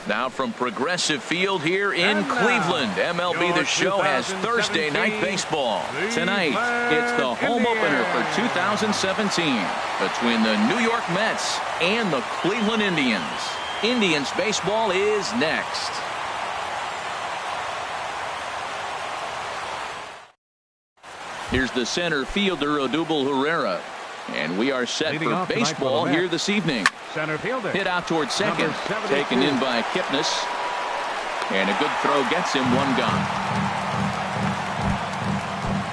Now from Progressive Field here in Cleveland, MLB The Show has Thursday Night Baseball. Tonight, it's the home opener for 2017 between the New York Mets and the Cleveland Indians. Indians baseball is next. Here's the center fielder, Odubel Herrera. And we are set for baseball here this evening. Center fielder. Hit out towards second. Taken in by Kipnis. And a good throw gets him one gone.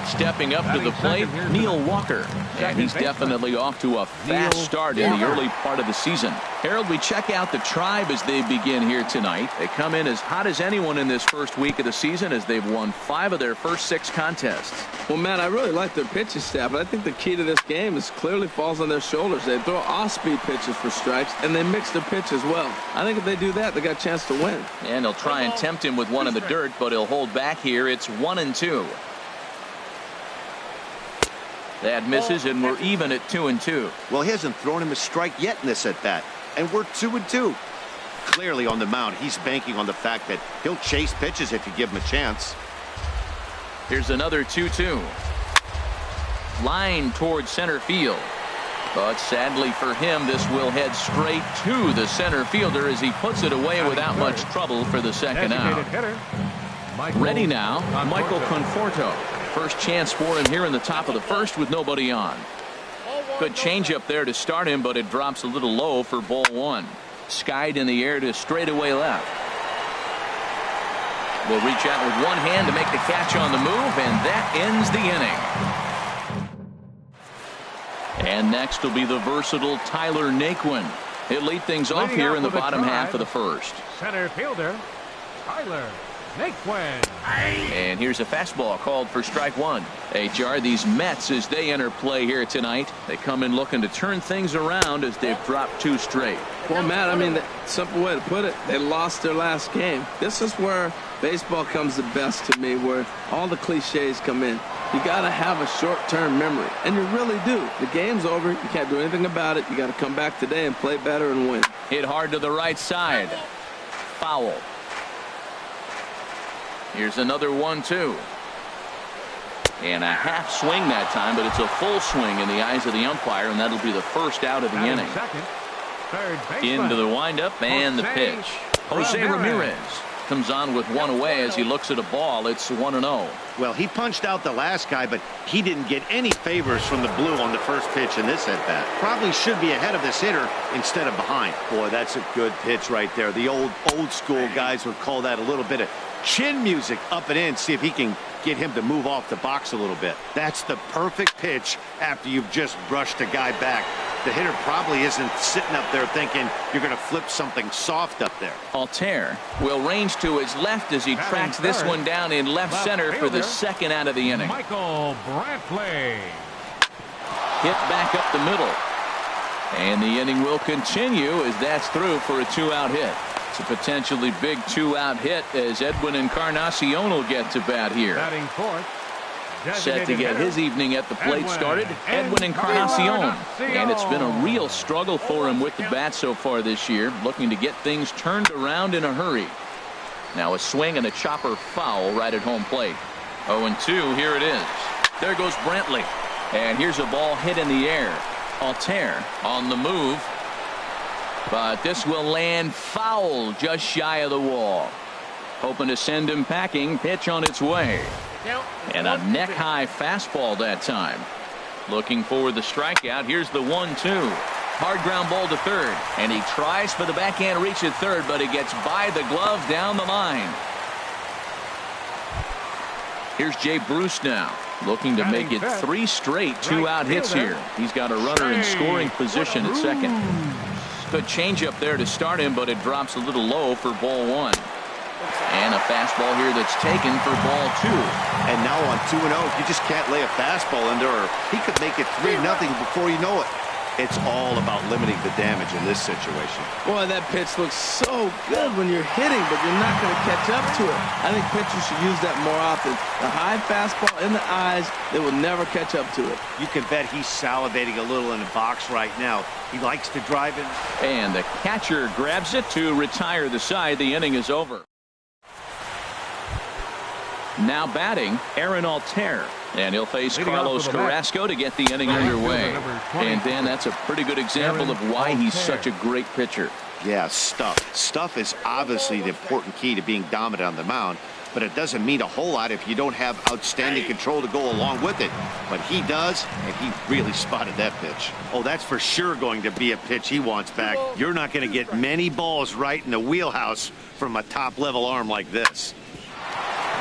Stepping up to the plate, Neil Walker. And he's definitely off to a fast start in the early part of the season. Harold, we check out the Tribe as they begin here tonight. They come in as hot as anyone in this first week of the season as they've won 5 of their first 6 contests. Well, Matt, I really like their pitching staff, but I think the key to this game is clearly falls on their shoulders. They throw off-speed pitches for strikes, and they mix their pitch as well. I think if they do that, they got a chance to win. And they'll try and tempt him with one in the dirt, but he'll hold back here. It's 1-2. That misses, and we're even at 2-2. Well, he hasn't thrown him a strike yet in this at-bat, and we're 2-2. Clearly on the mound, he's banking on the fact that he'll chase pitches if you give him a chance. Here's another 2-2. Line towards center field. But sadly for him, this will head straight to the center fielder as he puts it away without much trouble for the second out. Ready now, Michael Conforto. First chance for him here in the top of the first with nobody on. Good changeup there to start him, but it drops a little low for ball 1. Skied in the air to straightaway left. Will reach out with one hand to make the catch on the move, and that ends the inning. And next will be the versatile Tyler Naquin. He'll lead things off here in the bottom half of the first. Center fielder, Tyler Naquin. And here's a fastball called for strike 1. HR, these Mets, as they enter play here tonight, they come in looking to turn things around as they've dropped 2 straight. Well, Matt, I mean, the simple way to put it, they lost their last game. This is where baseball comes the best to me, where all the cliches come in. You got to have a short-term memory, and you really do. The game's over. You can't do anything about it. You got to come back today and play better and win. Hit hard to the right side. Foul. Here's another 1-2. And a half swing that time, but it's a full swing in the eyes of the umpire, and that'll be the first out of the inning. Into the windup and the pitch. Jose Ramirez comes on with one away as he looks at a ball. It's 1-0. Well, he punched out the last guy, but he didn't get any favors from the blue on the first pitch in this at-bat. Probably should be ahead of this hitter instead of behind. Boy, that's a good pitch right there. The old school guys would call that a little bit of chin music up and in. See if he can get him to move off the box a little bit. That's the perfect pitch after you've just brushed a guy back. The hitter probably isn't sitting up there thinking you're going to flip something soft up there. Altair will range to his left as he tracks this one down in left center for the second out of the inning. Michael Brantley. Hit back up the middle. And the inning will continue as that's through for a 2-out hit. It's a potentially big 2-out hit as Edwin Encarnacion will get to bat here. Batting fourth. Set to get his evening at the plate started, Edwin Encarnacion. And it's been a real struggle for him with the bat so far this year, looking to get things turned around in a hurry. Now a swing and a chopper foul right at home plate. 0-2, here it is. There goes Brantley. And here's a ball hit in the air. Altair on the move. But this will land foul just shy of the wall. Hoping to send him packing. Pitch on its way. And a neck-high fastball that time. Looking for the strikeout. Here's the 1-2. Hard ground ball to third. And he tries for the backhand reach at third, but it gets by the glove down the line. Here's Jay Bruce now. Looking to make it 3 straight 2-out hits here. He's got a runner in scoring position at second. Good changeup there to start him, but it drops a little low for ball 1. And a fastball here that's taken for ball 2. And now on 2-0, you just can't lay a fastball under her. He could make it 3-0 before you know it. It's all about limiting the damage in this situation. Boy, that pitch looks so good when you're hitting, but you're not going to catch up to it. I think pitchers should use that more often. The high fastball in the eyes, they will never catch up to it. You can bet he's salivating a little in the box right now. He likes to drive in. And the catcher grabs it to retire the side. The inning is over. Now batting, Aaron Altair. And he'll face Carlos Carrasco to get the inning underway. And Dan, that's a pretty good example of why he's such a great pitcher. Yeah, stuff. Stuff is obviously the important key to being dominant on the mound, but it doesn't mean a whole lot if you don't have outstanding control to go along with it. But he does, and he really spotted that pitch. Oh, that's for sure going to be a pitch he wants back. You're not going to get many balls right in the wheelhouse from a top-level arm like this.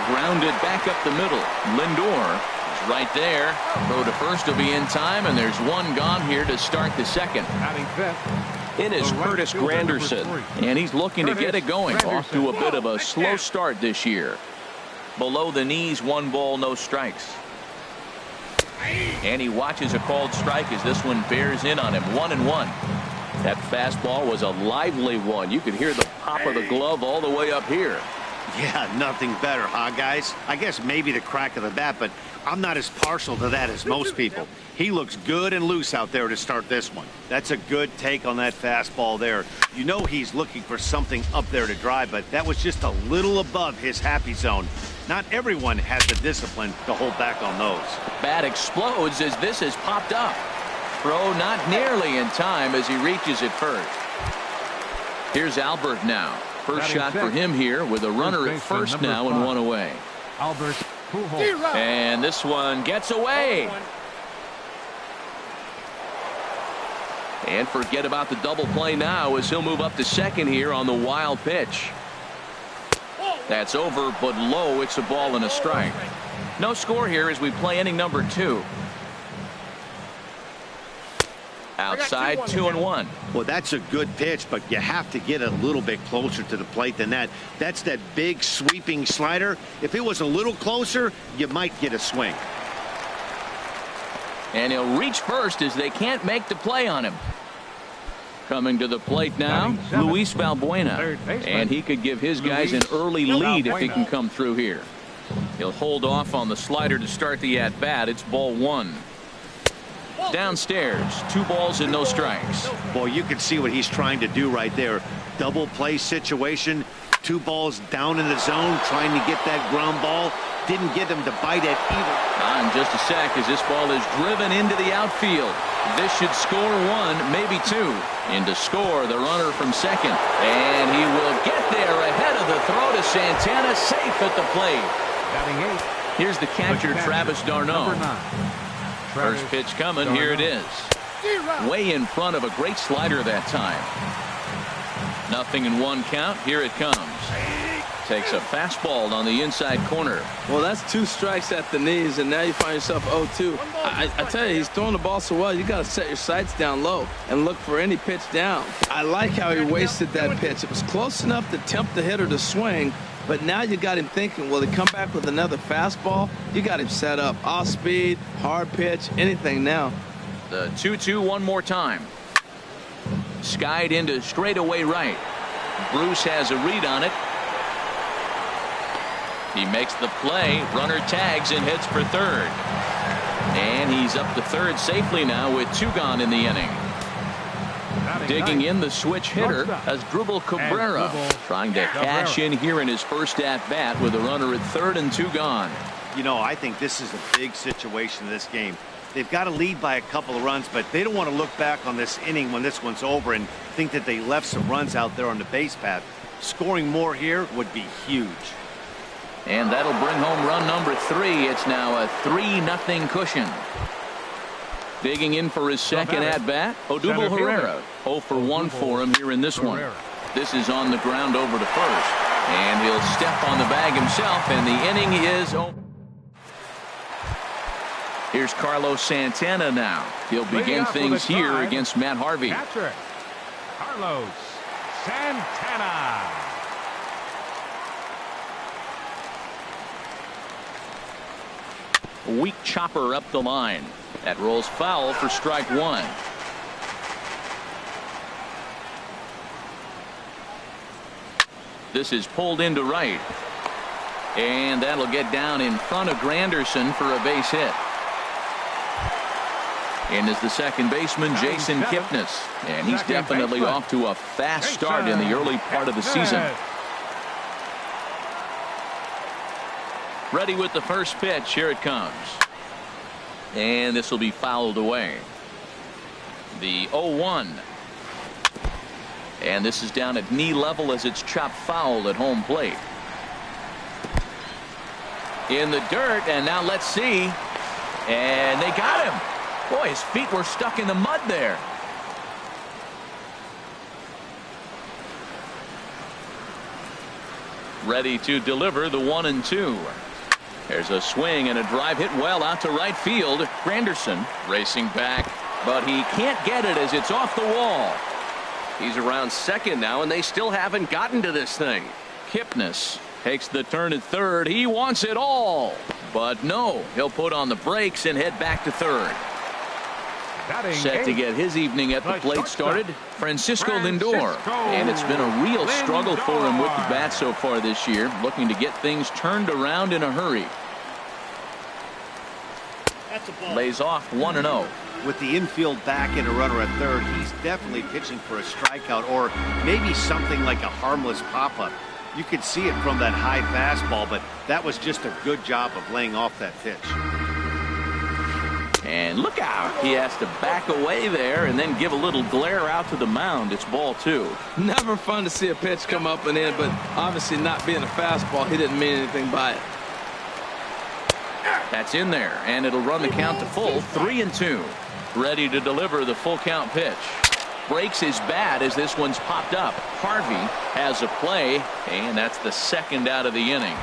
Grounded back up the middle. Lindor is right there. Throw to first will be in time, and there's one gone here to start the second. In is Curtis Granderson, and he's looking to get it going. Off to a bit of a slow start this year. Below the knees, 1 ball, no strikes. And he watches a called strike as this one bears in on him. 1-1. That fastball was a lively one. You could hear the pop of the glove all the way up here. Yeah, nothing better, huh, guys? I guess maybe the crack of the bat, but I'm not as partial to that as most people. He looks good and loose out there to start this one. That's a good take on that fastball there. You know he's looking for something up there to drive, but that was just a little above his happy zone. Not everyone has the discipline to hold back on those. Bat explodes as this has popped up. Throw not nearly in time as he reaches it first. Here's Albert now. First shot for him here with a runner at first now and 1 away. Albert. And this one gets away. And forget about the double play now as he'll move up to second here on the wild pitch. That's over, but low. It's a ball and a strike. No score here as we play inning number 2. Outside, 2-1. Well, that's a good pitch, but you have to get a little bit closer to the plate than that. That's that big sweeping slider. If it was a little closer, you might get a swing. And he'll reach first as they can't make the play on him. Coming to the plate now, Luis Valbuena. And he could give his guys an early lead if he can come through here. He'll hold off on the slider to start the at-bat. It's ball 1. Downstairs, 2 balls and no strikes. Boy, you can see what he's trying to do right there. Double play situation, 2 balls down in the zone, trying to get that ground ball. Didn't get him to bite it either. In just a sec as this ball is driven into the outfield. This should score 1, maybe 2. And to score, the runner from second. And he will get there ahead of the throw to Santana, safe at the plate. Here's the catcher, Travis d'Arnaud. First pitch coming. Here it is. Way in front of a great slider that time. 0-1 count. Here it comes. Takes a fastball on the inside corner. Well, that's 2 strikes at the knees, and now you find yourself 0-2. I tell you, he's throwing the ball so well, you got to set your sights down low and look for any pitch down. I like how he wasted that pitch. It was close enough to tempt the hitter to swing, but now you got him thinking, will he come back with another fastball? You got him set up. Off speed, hard pitch, anything now. The 2-2 one more time. Skied into straightaway right. Bruce has a read on it. He makes the play. Runner tags and hits for third. And he's up to third safely now with 2 gone in the inning. Digging in the switch hitter as Dribble Cabrera, trying to cash in here in his first at-bat with a runner at third and 2 gone. You know, I think this is a big situation in this game. They've got to lead by a couple of runs, but they don't want to look back on this inning when this one's over and think that they left some runs out there on the base path. Scoring more here would be huge. And that'll bring home run number 3. It's now a 3-0 cushion. Digging in for his second at-bat, Odubel Herrera. 0 for 1 for him here in this one. This is on the ground over to first. And he'll step on the bag himself, and the inning is over. Here's Carlos Santana now. He'll begin things here against Matt Harvey. Carlos Santana. Weak chopper up the line. That rolls foul for strike 1. This is pulled into right. And that'll get down in front of Granderson for a base hit. In is the second baseman, Jason Kipnis. And he's definitely off to a fast start in the early part of the season. Ready with the first pitch. Here it comes. And this will be fouled away. The 0-1. And this is down at knee level as it's chopped foul at home plate. In the dirt, and now let's see. And they got him. Boy, his feet were stuck in the mud there. Ready to deliver the 1-2. There's a swing and a drive hit well out to right field. Granderson racing back, but he can't get it as it's off the wall. He's around second now, and they still haven't gotten to this thing. Kipnis takes the turn at third. He wants it all, but no, he'll put on the brakes and head back to third. Set to get his evening at the plate started, Francisco Lindor. And it's been a real struggle for him with the bat so far this year, looking to get things turned around in a hurry. Lays off 1-0. With the infield back and a runner at third, he's definitely pitching for a strikeout or maybe something like a harmless pop-up. You could see it from that high fastball, but that was just a good job of laying off that pitch. And look out. He has to back away there and then give a little glare out to the mound. It's ball 2. Never fun to see a pitch come up and in, but obviously not being a fastball, he didn't mean anything by it. That's in there, and it'll run the count to full, 3-2. Ready to deliver the full count pitch. Breaks his bat as this one's popped up. Harvey has a play, and that's the second out of the inning.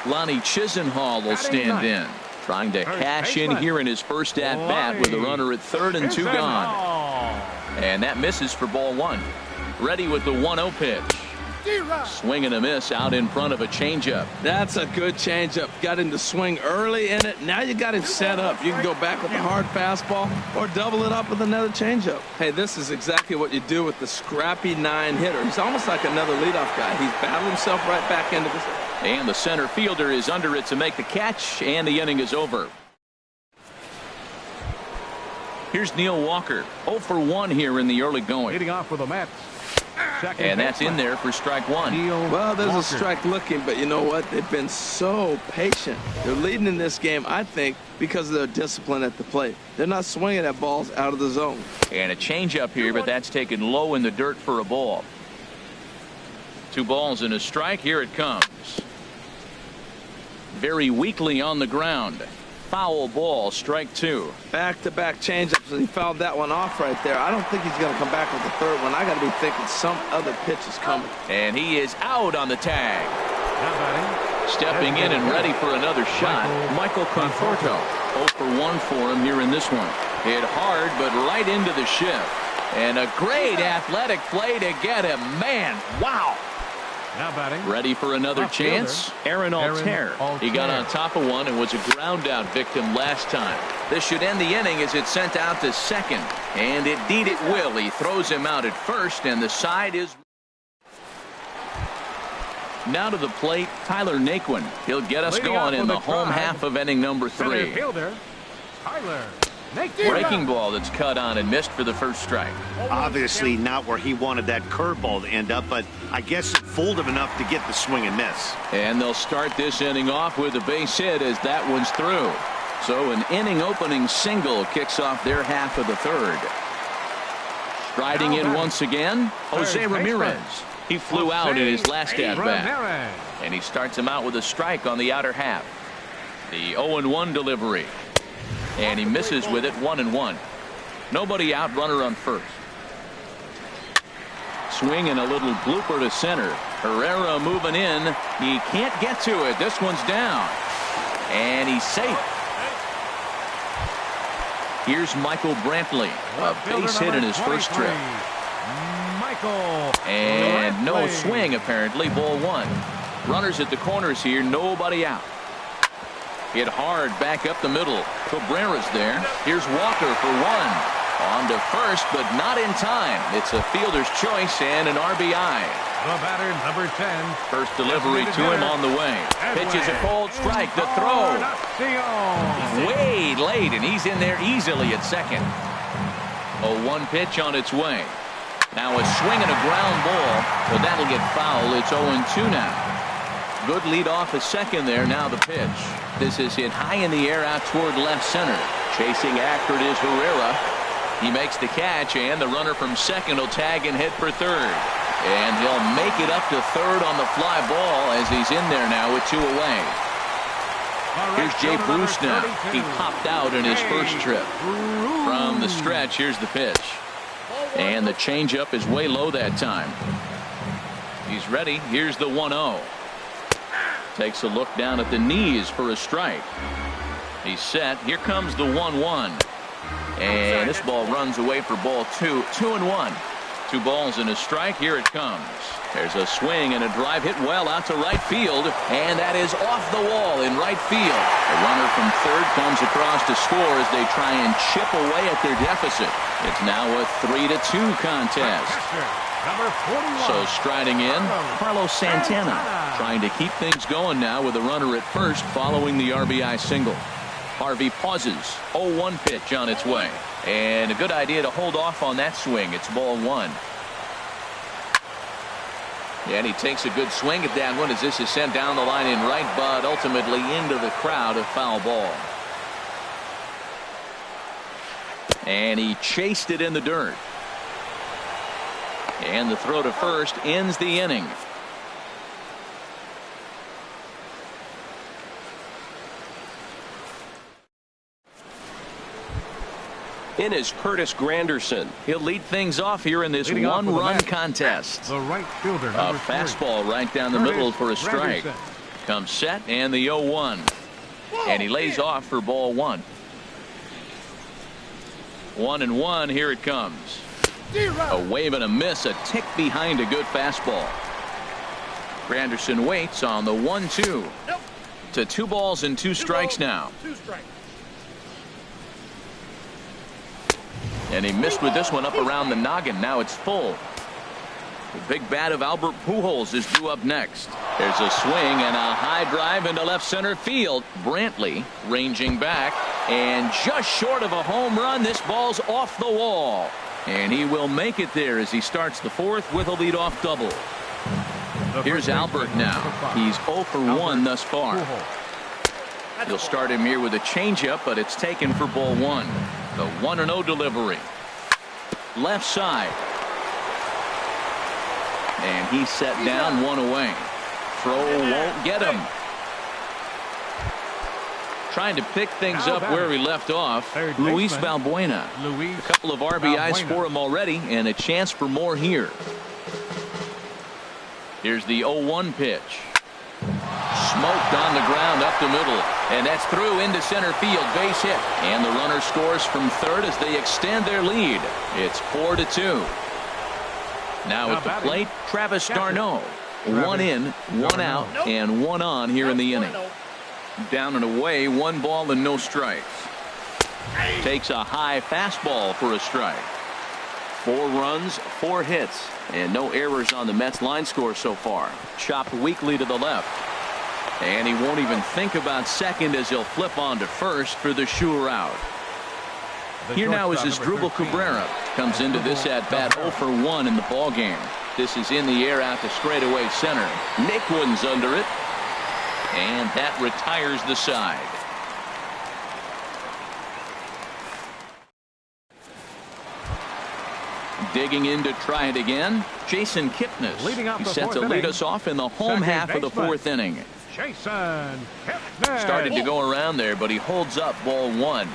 Lonnie Chisenhall will stand in, trying to cash in here in his first at bat with a runner at third and 2 gone. And that misses for ball 1. Ready with the 1-0 pitch. Swing and a miss out in front of a changeup. That's a good changeup. Got him to swing early in it. Now you got him set up. You can go back with a hard fastball or double it up with another changeup. Hey, this is exactly what you do with the scrappy 9 hitter. He's almost like another leadoff guy. He's battled himself right back into this. And the center fielder is under it to make the catch, and the inning is over. Here's Neil Walker, 0 for 1 here in the early going. Leading off with the Mets. And that's in there for strike 1. Well, there's a strike looking, but you know what? They've been so patient. They're leading in this game, I think, because of their discipline at the plate. They're not swinging at balls out of the zone. And a changeup here, but that's taken low in the dirt for a ball. 2 balls and a strike. Here it comes. Very weakly on the ground. Foul ball, strike 2. Back-to-back changeups, and he fouled that one off right there. I don't think he's going to come back with the third one. I got to be thinking some other pitch is coming. And he is out on the tag. Stepping in and ready for another shot, Michael Conforto. 0 for 1 for him here in this one. Hit hard, but right into the shift. And a great athletic play to get him. Man, wow. Now batting. Ready for another chance. Aaron Altair. He got on top of one and was a ground out victim last time. This should end the inning as it's sent out to second. And indeed it will. He throws him out at first, and the side is. Now to the plate, Tyler Naquin. He'll get us going in the home half of inning number 3. Fielder, Tyler. Breaking ball that's cut on and missed for the first strike. Obviously not where he wanted that curveball to end up, but I guess it fooled him enough to get the swing and miss. And they'll start this inning off with a base hit as that one's through. So an inning opening single kicks off their half of the third. Striding in once again, Jose Ramirez. He flew out in his last at bat. And he starts him out with a strike on the outer half. The 0-1 delivery. And he misses with it, 1-1. Nobody out, runner on first. Swing and a little blooper to center. Herrera moving in. He can't get to it. This one's down. And he's safe. Here's Michael Brantley. A base hit in his first trip. And no swing, apparently. Ball 1. Runners at the corners here. Nobody out. Hit hard back up the middle. Cabrera's there. Here's Walker for 1. On to first, but not in time. It's a fielder's choice and an RBI. The batter, number 10. First delivery to him on the way. Pitches a cold strike. The throw. Way late, and he's in there easily at second. 0-1 pitch on its way. Now a swing and a ground ball, but that'll get foul. It's 0-2 now. Good lead off at second there. Now the pitch. This is hit high in the air out toward left center. Chasing after it is Herrera. He makes the catch, and the runner from second will tag and head for third. And he'll make it up to third on the fly ball as he's in there now with 2 away. Here's Jay Bruce now. He popped out in his first trip. From the stretch, here's the pitch. And the changeup is way low that time. He's ready. Here's the 1-0. Takes a look down at the knees for a strike. He's set. Here comes the 1-1. And this ball runs away for ball 2. 2-1. 2 balls and a strike. Here it comes. There's a swing and a drive hit well out to right field, and that is off the wall in right field. The runner from third comes across to score as they try and chip away at their deficit. It's now a 3-2 contest. So striding in, Carlos Santana, trying to keep things going now with a runner at first following the RBI single. Harvey pauses. 0-1 pitch on its way. And a good idea to hold off on that swing. It's ball 1. And he takes a good swing at that one as this is sent down the line in right, but ultimately into the crowd, a foul ball. And he chased it in the dirt. And the throw to first ends the inning. In is Curtis Granderson. He'll lead things off here in this one-run contest. The right fielder, a fastball right down the middle for a strike. Comes set and the 0-1. And he lays off for ball 1. 1-1. Here it comes. A wave and a miss, a tick behind a good fastball. Granderson waits on the 1-2. To 2 balls and 2 strikes now. And he missed with this one up around the noggin. Now it's full. The big bat of Albert Pujols is due up next. There's a swing and a high drive into left center field. Brantley ranging back, and just short of a home run. This ball's off the wall, and he will make it there as he starts the 4th with a leadoff double. Here's Albert now. He's 0 for 1 thus far. He'll start him here with a changeup, but it's taken for ball 1. The 1-0 delivery. Left side. And he's set down, 1 away. Throw won't get him. Trying to pick things up where he left off. Luis Valbuena. A couple of RBIs for him already, and a chance for more here. Here's the 0-1 pitch. Smoked on the ground up the middle, and that's through into center field. Base hit, and the runner scores from third as they extend their lead. It's 4-2. Now at the plate, Travis d'Arnaud. 1 in, 1 out, and 1 on here in the inning. Down and away, 1 ball and no strikes. Takes a high fastball for a strike. 4 runs, 4 hits, and no errors on the Mets line score so far. Chopped weakly to the left. And he won't even think about second as he'll flip on to first for the sure out. Here now is Asdrubal Cabrera. Comes into this at-bat 0 for 1 in the ballgame. This is in the air out to straightaway center. Nick Wooden's under it. And that retires the side. Digging in to try it again, Jason Kipnis. He's set to lead us off in the home half of the 4th inning. Started to go around there, but he holds up ball 1.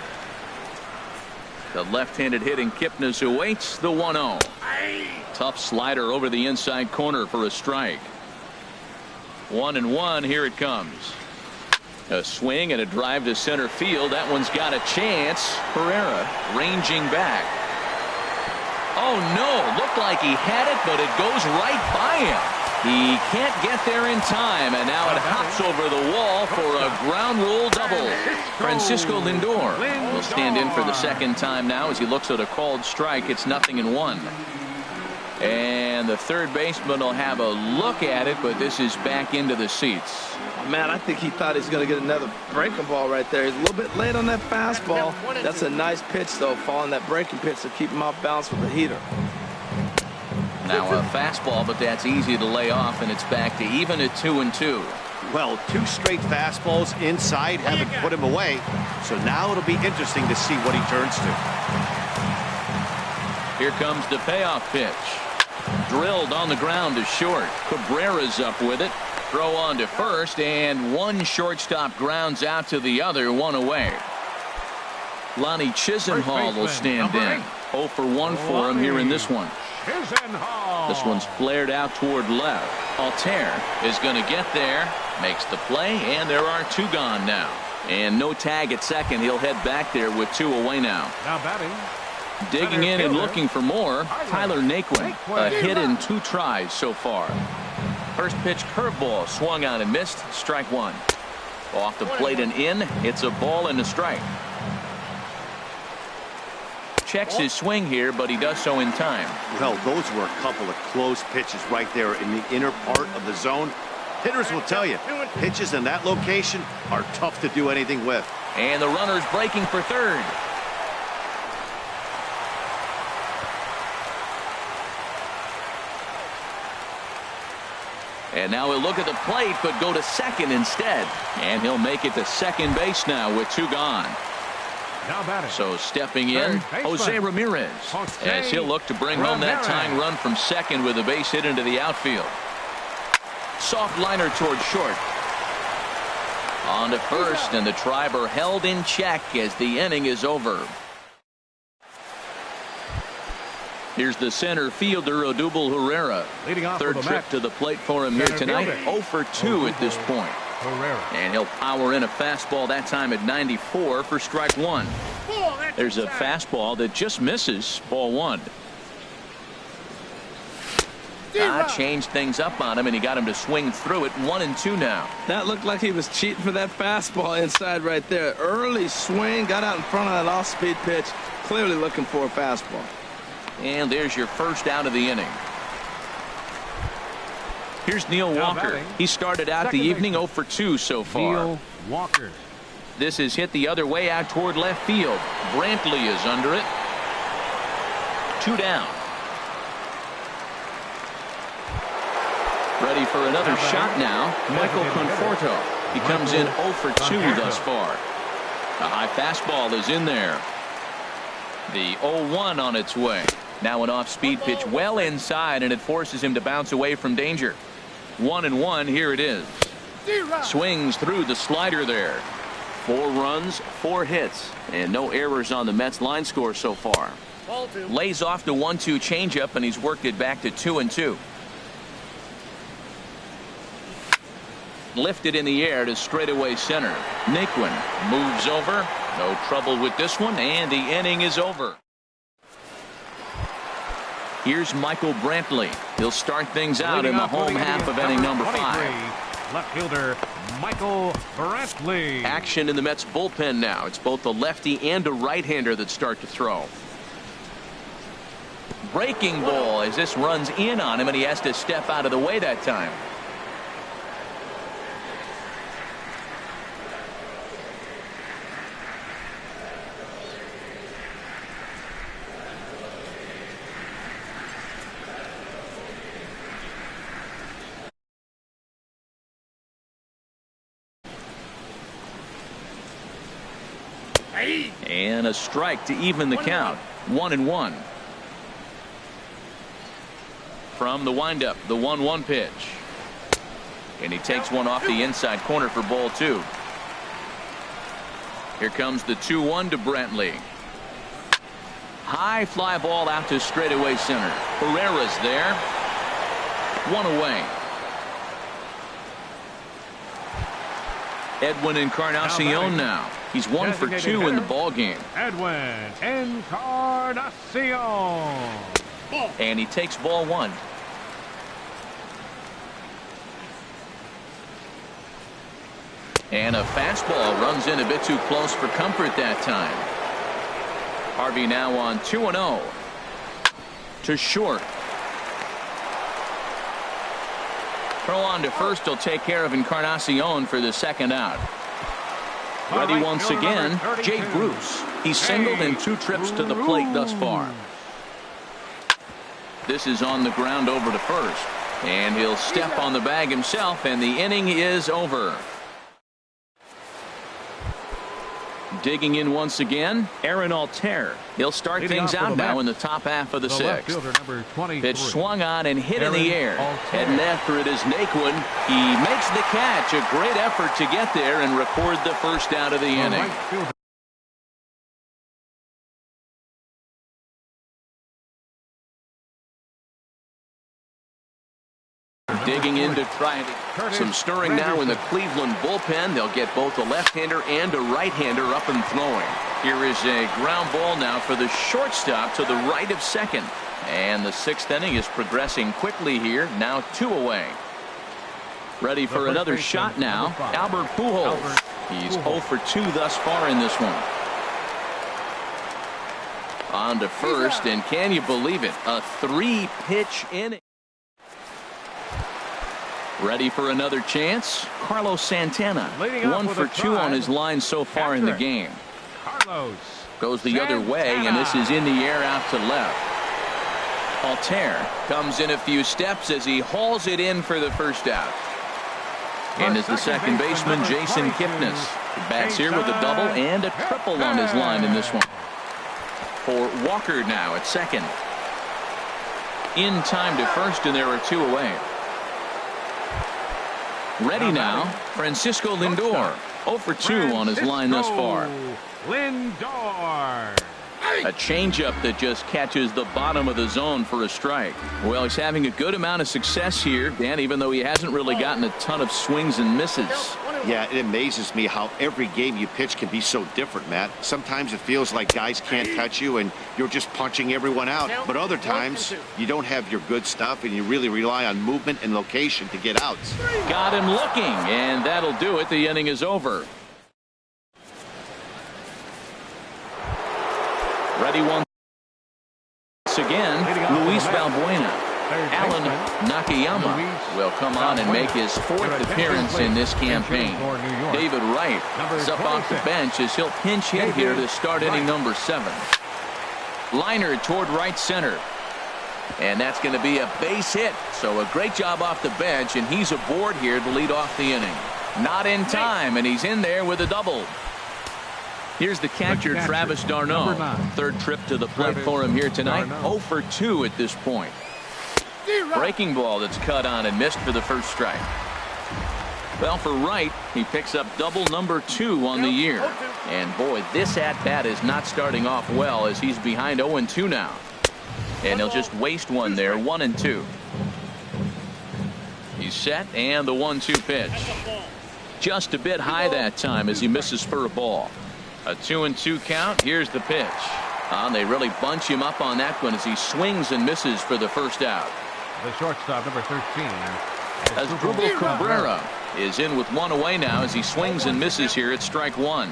The left-handed hitting Kipnis awaits the 1-0. Tough slider over the inside corner for a strike. 1-1. Here it comes. A swing and a drive to center field. That one's got a chance. Herrera ranging back. Oh no, looked like he had it, but it goes right by him. He can't get there in time, and now it hops over the wall for a ground rule double. Francisco Lindor will stand in for the 2nd time now as he looks at a called strike. It's 0-1. And And the third baseman will have a look at it, but this is back into the seats. Man, I think he thought he was going to get another breaking ball right there. He's a little bit late on that fastball. That's a nice pitch, though, following that breaking pitch to keep him off balance with the heater. Now a fastball, but that's easy to lay off, and it's back to even at 2-2. Well, 2 straight fastballs inside haven't put him away, so now it'll be interesting to see what he turns to. Here comes the payoff pitch. Drilled on the ground to short. Cabrera's up with it. Throw on to first, and one shortstop grounds out to the other, 1 away. Lonnie Chisenhall will stand in. 0 for 1 for him here in this one. This one's flared out toward left. Altair is going to get there, makes the play, and there are 2 gone now. And no tag at second. He'll head back there with 2 away now. Now batting. Digging in and looking for more, Tyler Naquin. A hit in 2 tries so far. First pitch curveball swung on and missed. Strike 1. Off the plate and in. It's a ball and a strike. Checks his swing here, but he does so in time. Well, those were a couple of close pitches right there in the inner part of the zone. Hitters will tell you, pitches in that location are tough to do anything with. And the runner's breaking for third. And now he'll look at the plate, but go to second instead. And he'll make it to second base now with 2 gone. Now batting. So stepping in, Jose Ramirez, as he'll look to bring home that tying run from second with a base hit into the outfield. Soft liner toward short. On to first, and the Tribe are held in check as the inning is over. Here's the center fielder, Odubel Herrera. Third trip to the plate for him here tonight. 0 for 2 at this point. And he'll power in a fastball that time at 94 for strike 1. There's a fastball that just misses. Ball 1. Changed things up on him, and he got him to swing through it. 1-2 now. That looked like he was cheating for that fastball inside right there. Early swing, got out in front of that off-speed pitch. Clearly looking for a fastball. And there's your first out of the inning. Here's Neil Walker. He started out the evening 0 for 2 so far. Neil Walker. This is hit the other way out toward left field. Brantley is under it. 2 down. Ready for another shot now. Michael Conforto. He comes in 0 for 2 thus far. A high fastball is in there. The 0-1 on its way. Now an off-speed pitch well inside, and it forces him to bounce away from danger. 1-1. Here it is. Swings through the slider there. 4 runs, 4 hits, and no errors on the Mets line score so far. Lays off the 1-2 changeup, and he's worked it back to 2-2. Lifted in the air to straightaway center. Naquin moves over. No trouble with this one, and the inning is over. Here's Michael Brantley. He'll start things out in the home half of inning number 5. Left fielder Michael Brantley. Action in the Mets bullpen now. It's both a lefty and a right-hander that start to throw. Breaking ball as this runs in on him, and he has to step out of the way that time. And a strike to even the count. 1-1. From the windup, the 1-1 pitch. And he takes one off the inside corner for ball 2. Here comes the 2-1 to Brantley. High fly ball out to straightaway center. Herrera's there. 1 away. Edwin Encarnacion now. He's 1 for 2 in the ball game. Edwin Encarnacion. And he takes ball 1. And a fastball runs in a bit too close for comfort that time. Harvey now on 2-0. To short. Throw on to first will take care of Encarnacion for the second out. Ready once again, Jay Bruce. He's singled in 2 trips to the plate thus far. This is on the ground over to first. And he'll step on the bag himself, and the inning is over. Digging in once again, Aaron Altair. He'll start things out now in the top half of the 6th. Pitch swung on and hit in the air. Heading after it is Naquin. He makes the catch. A great effort to get there and record the first out of the inning. Digging in to try some stirring now in the Cleveland bullpen. They'll get both a left-hander and a right-hander up and throwing. Here is a ground ball now for the shortstop to the right of second. And the 6th inning is progressing quickly here. Now 2 away. Ready for another shot now. Albert Pujols. He's 0 for 2 thus far in this one. On to first, and can you believe it? A 3-pitch inning. Ready for another chance. Carlos Santana. 1 for 2 on his line so far in the game. Goes the other way, and this is in the air out to left. Altair comes in a few steps as he hauls it in for the first out. And is the second baseman, Jason Kipnis. Bats here with a double and a triple on his line in this one. For Walker now at second. In time to first, and there are 2 away. Ready now, Francisco Lindor. 0 for 2 on his line thus far. Lindor. A changeup that just catches the bottom of the zone for a strike. Well, he's having a good amount of success here, Dan, even though he hasn't really gotten a ton of swings and misses. Yeah, it amazes me how every game you pitch can be so different, Matt. Sometimes it feels like guys can't touch you and you're just punching everyone out. But other times you don't have your good stuff and you really rely on movement and location to get outs. Got him looking, and that'll do it. The inning is over. Ready once again, Luis Valbuena. Alan Nakayama will come on and make his 4th appearance in this campaign. David Wright is up off the bench as he'll pinch hit here to start inning number 7. Liner toward right center. And that's going to be a base hit. So a great job off the bench, and he's aboard here to lead off the inning. Not in time, and he's in there with a double. Here's the catcher, Travis d'Arnaud. 3rd trip to the plate for him here tonight. 0 for 2 at this point. Breaking ball that's cut on and missed for the first strike. Well, for Wright, he picks up double number 2 on the year. And boy, this at-bat is not starting off well as he's behind 0-2 now. And he'll just waste one there, 1-2. He's set, and the 1-2 pitch. Just a bit high that time as he misses for a ball. A 2-2 count. Here's the pitch. They really bunch him up on that one as he swings and misses for the first out. The shortstop, number 13. Asdrubal Cabrera is in with 1 away now as he swings and misses here at strike 1.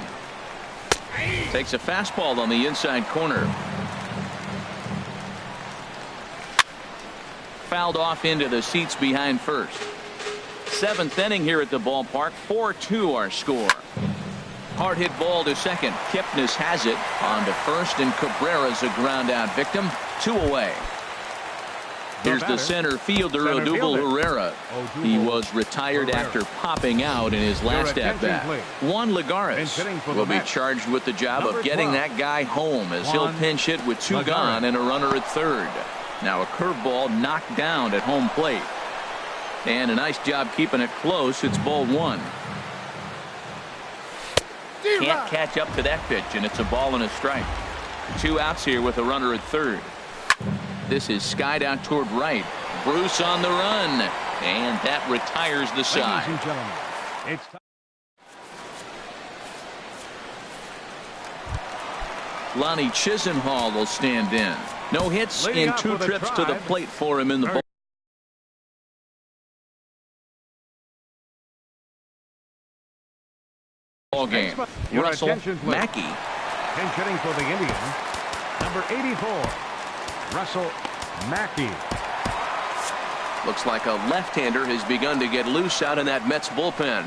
Takes a fastball on the inside corner. Fouled off into the seats behind first. 7th inning here at the ballpark. 4-2 our score. Hard hit ball to second. Kipnis has it on to first, and Cabrera's a ground out victim. 2 away. Here's the center fielder, Odubel Herrera. He was retired after popping out in his last at-bat. Juan Lagares will be charged with the job of getting that guy home as he'll pinch hit with 2 gone and a runner at 3rd. Now a curveball knocked down at home plate. And a nice job keeping it close. It's ball 1. Can't catch up to that pitch, and it's a ball and a strike. 2 outs here with a runner at 3rd. This is skied out toward right. Bruce on the run, and that retires the side. Ladies and gentlemen, it's Lonnie Chisenhall will stand in. No hits in 2 trips to the plate for him in the ball game. Russell Mackey. pinch hitting for the Indians, number 84, Russell Mackey. Looks like a left-hander has begun to get loose out in that Mets bullpen.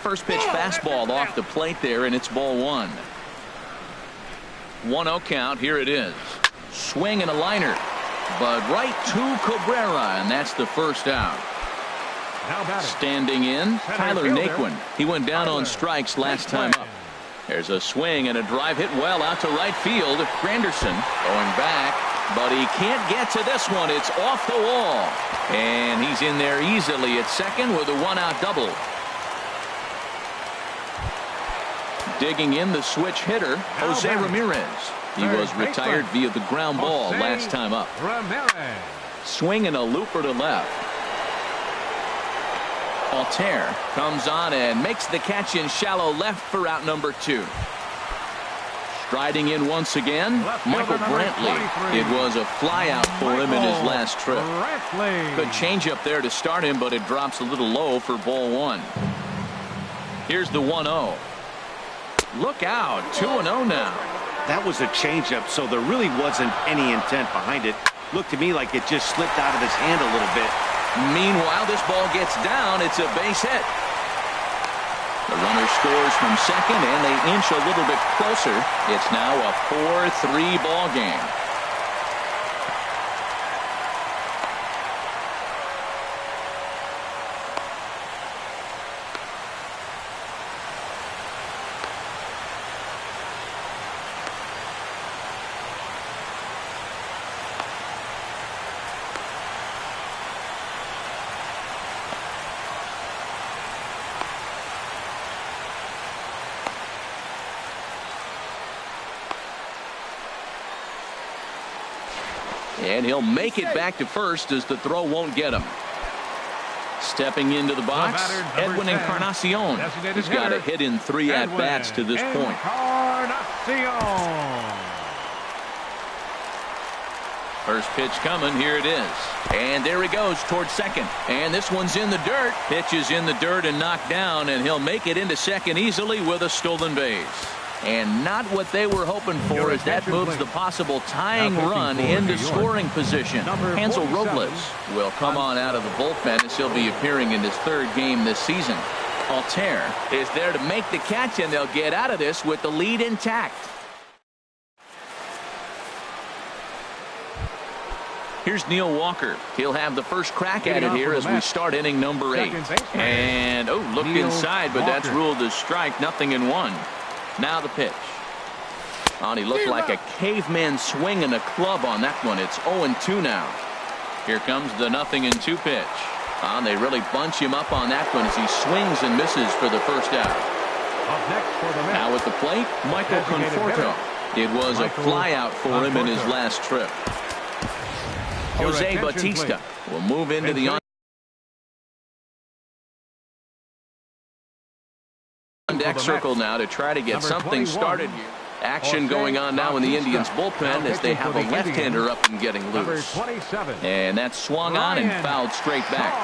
First pitch fastball off the plate there, and it's ball one. 1-0 count. Here it is. Swing and a liner, but right to Cabrera, and that's the first out. Standing in, Tyler Naquin. He went down on strikes last time up. There's a swing and a drive hit well out to right field. Granderson going back, but he can't get to this one. It's off the wall, and he's in there easily at second with a one-out double. Digging in, the switch hitter, Jose Ramirez. He was retired via the ground ball last time up. Swing and a looper to left. Altair comes on and makes the catch in shallow left for out number 2. Striding in once again, Michael Brantley. It was a fly out for him in his last trip. Good change up there to start him, but it drops a little low for ball one. Here's the 1-0. Look out, 2-0 now. That was a changeup, so there really wasn't any intent behind it. Looked to me like it just slipped out of his hand a little bit. Meanwhile, this ball gets down. It's a base hit. The runner scores from second, and they inch a little bit closer. It's now a 4-3 ball game. And he'll make it back to first as the throw won't get him. Stepping into the box, Edwin Encarnacion. He's got a hit in 3 at-bats to this point. First pitch coming. Here it is. And there he goes towards second. And this one's in the dirt. Pitch is in the dirt and knocked down, and he'll make it into second easily with a stolen base. And not what they were hoping for, as that moves the possible tying run into scoring position. Hansel Robles will come on out of the bullpen as he'll be appearing in his 3rd game this season. Altair is there to make the catch, and they'll get out of this with the lead intact. Here's Neil Walker. He'll have the first crack at it here as we start inning number 8. And, looked inside, but that's ruled as strike. 0-1. Now the pitch. He looked like a caveman swinging a club on that one. It's 0-2 now. Here comes the 0-2 pitch. They really bunch him up on that one as he swings and misses for the first out. Now at the plate, Michael Conforto. It was a fly out for him in his last trip. Jose Bautista will move into the on-deck circle now to try to get something started here. Action going on now in the Indians bullpen as they have a left-hander up and getting loose. And that's swung on and fouled straight back.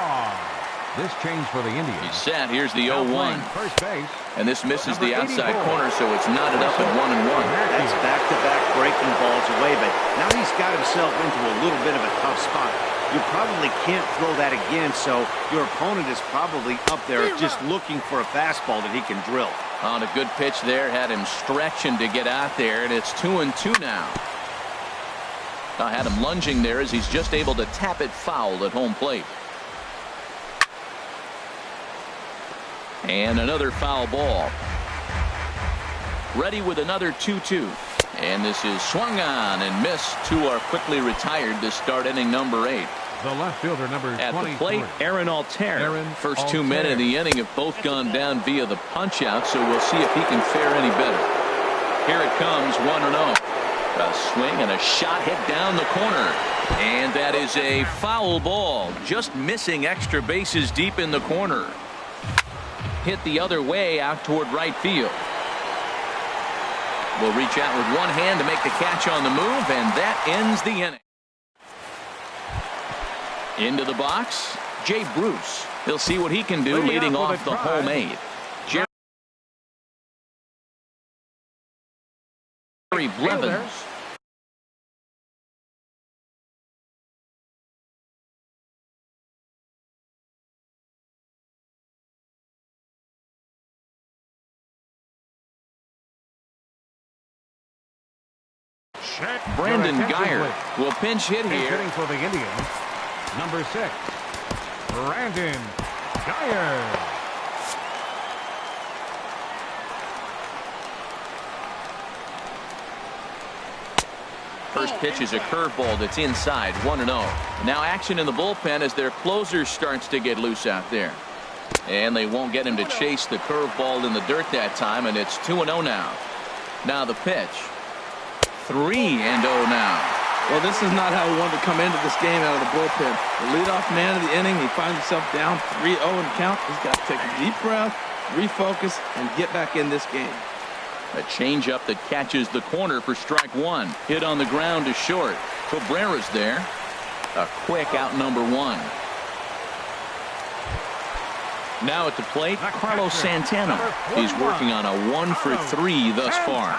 This change for the Indians. He's set. Here's the 0-1. And this misses the outside corner, so it's knotted up at 1-1. That's back-to-back breaking balls away, but now he's got himself into a little bit of a tough spot. You probably can't throw that again, so your opponent is probably up there just looking for a fastball that he can drill. On a good pitch there, had him stretching to get out there, and it's 2-2 now. I had him lunging there as he's just able to tap it foul at home plate. And another foul ball. Ready with another 2-2. And this is swung on and missed. 2 are quickly retired to start inning number 8. The left fielder, number 23. At the plate, Aaron Altair. First 2 men in the inning have both gone down via the punch-out, so we'll see if he can fare any better. Here it comes, 1-0. A swing and a shot hit down the corner. And that is a foul ball. Just missing extra bases deep in the corner. Hit the other way out toward right field. Will reach out with one hand to make the catch on the move, and that ends the inning. Into the box, Jay Bruce. He'll see what he can do leading off the home 8. Jerry Blevins Brandon Geyer will pinch hit here. Hitting for the Indians, number 6, Brandon Geyer. First pitch is a curveball that's inside, 1-0. Now action in the bullpen as their closer starts to get loose out there. And they won't get him to chase the curveball in the dirt that time, and it's 2-0 now. Now the pitch. 3-0 now. Well, this is not how he wanted to come into this game out of the bullpen. The leadoff man of the inning, he finds himself down 3-0 in count. He's got to take a deep breath, refocus, and get back in this game. A changeup that catches the corner for strike 1. Hit on the ground to short. Cabrera's there. A quick out, number 1. Now at the plate, Carlos Santana. He's working on a 1-for-3 thus far.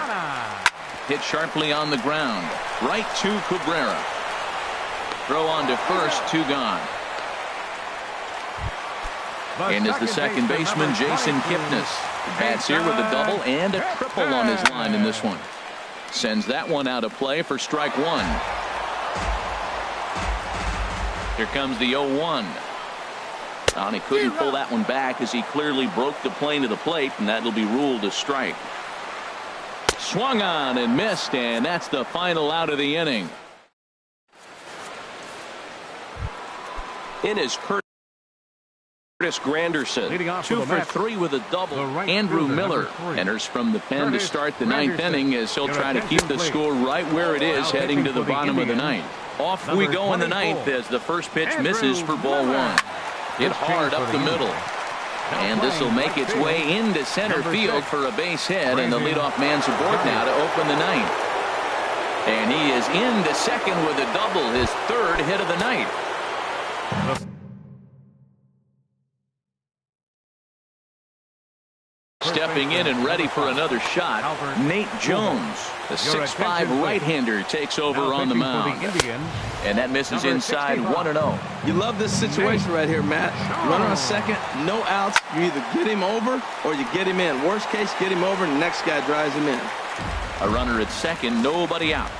Hit sharply on the ground. Right to Cabrera. Throw on to first, 2 gone. And is the second baseman, Jason Kipnis. Bats here with a double and a triple on his line in this one. Sends that one out of play for strike 1. Here comes the 0-1. And he couldn't pull that one back as he clearly broke the plane to the plate, and that'll be ruled a strike. Swung on and missed, and that's the final out of the inning. In is Curtis Granderson, 2 for 3 with a double. Andrew Miller enters from the pen to start the 9th inning as he'll try to keep the score right where it is heading to the bottom of the 9th. Off we go in the 9th as the first pitch misses for ball 1. Hit hard up the middle. And this will make its way into center field for a base hit, and the leadoff man's aboard now to open the 9th. And he is into second with a double, his 3rd hit of the night. Stepping in and ready for another shot, Nate Jones, the 6'5" right-hander, takes over on the mound. And that misses inside, 1-0. You love this situation right here, Matt. Runner on second, no outs. You either get him over or you get him in. Worst case, get him over and the next guy drives him in. A runner at second, nobody out.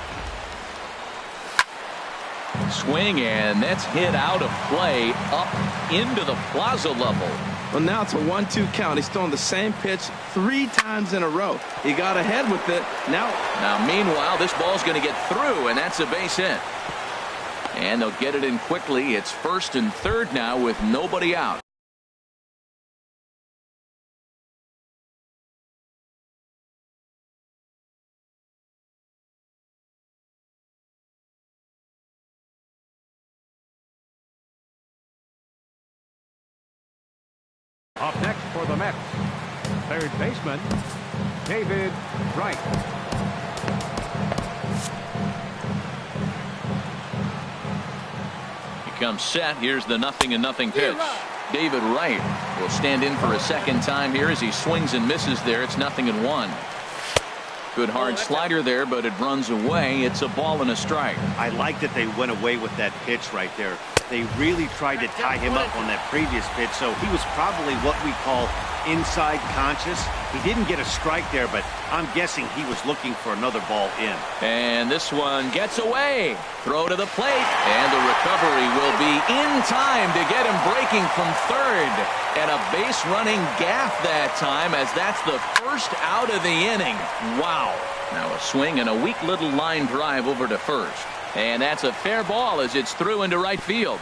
Swing, and that's hit out of play up into the plaza level. Well, now it's a 1-2 count. He's throwing the same pitch 3 times in a row. He got ahead with it. Now meanwhile, this ball's going to get through, and that's a base hit. And they'll get it in quickly. It's 1st and 3rd now with nobody out. Up next for the Mets, 3rd baseman, David Wright. He comes set. Here's the 0-0 pitch. David Wright will stand in for a second time here as he swings and misses there. It's 0-1. Good hard slider there, but it runs away. It's a ball and a strike. I like that they went away with that pitch right there. They really tried to tie him up on that previous pitch, so he was probably what we call inside conscious. He didn't get a strike there, but I'm guessing he was looking for another ball in. And this one gets away. Throw to the plate, and the recovery will be in time to get him breaking from 3rd. And a base running gaff that time, as that's the 1st out of the inning. Wow. Now a swing and a weak little line drive over to 1st. And that's a fair ball as it's through into right field.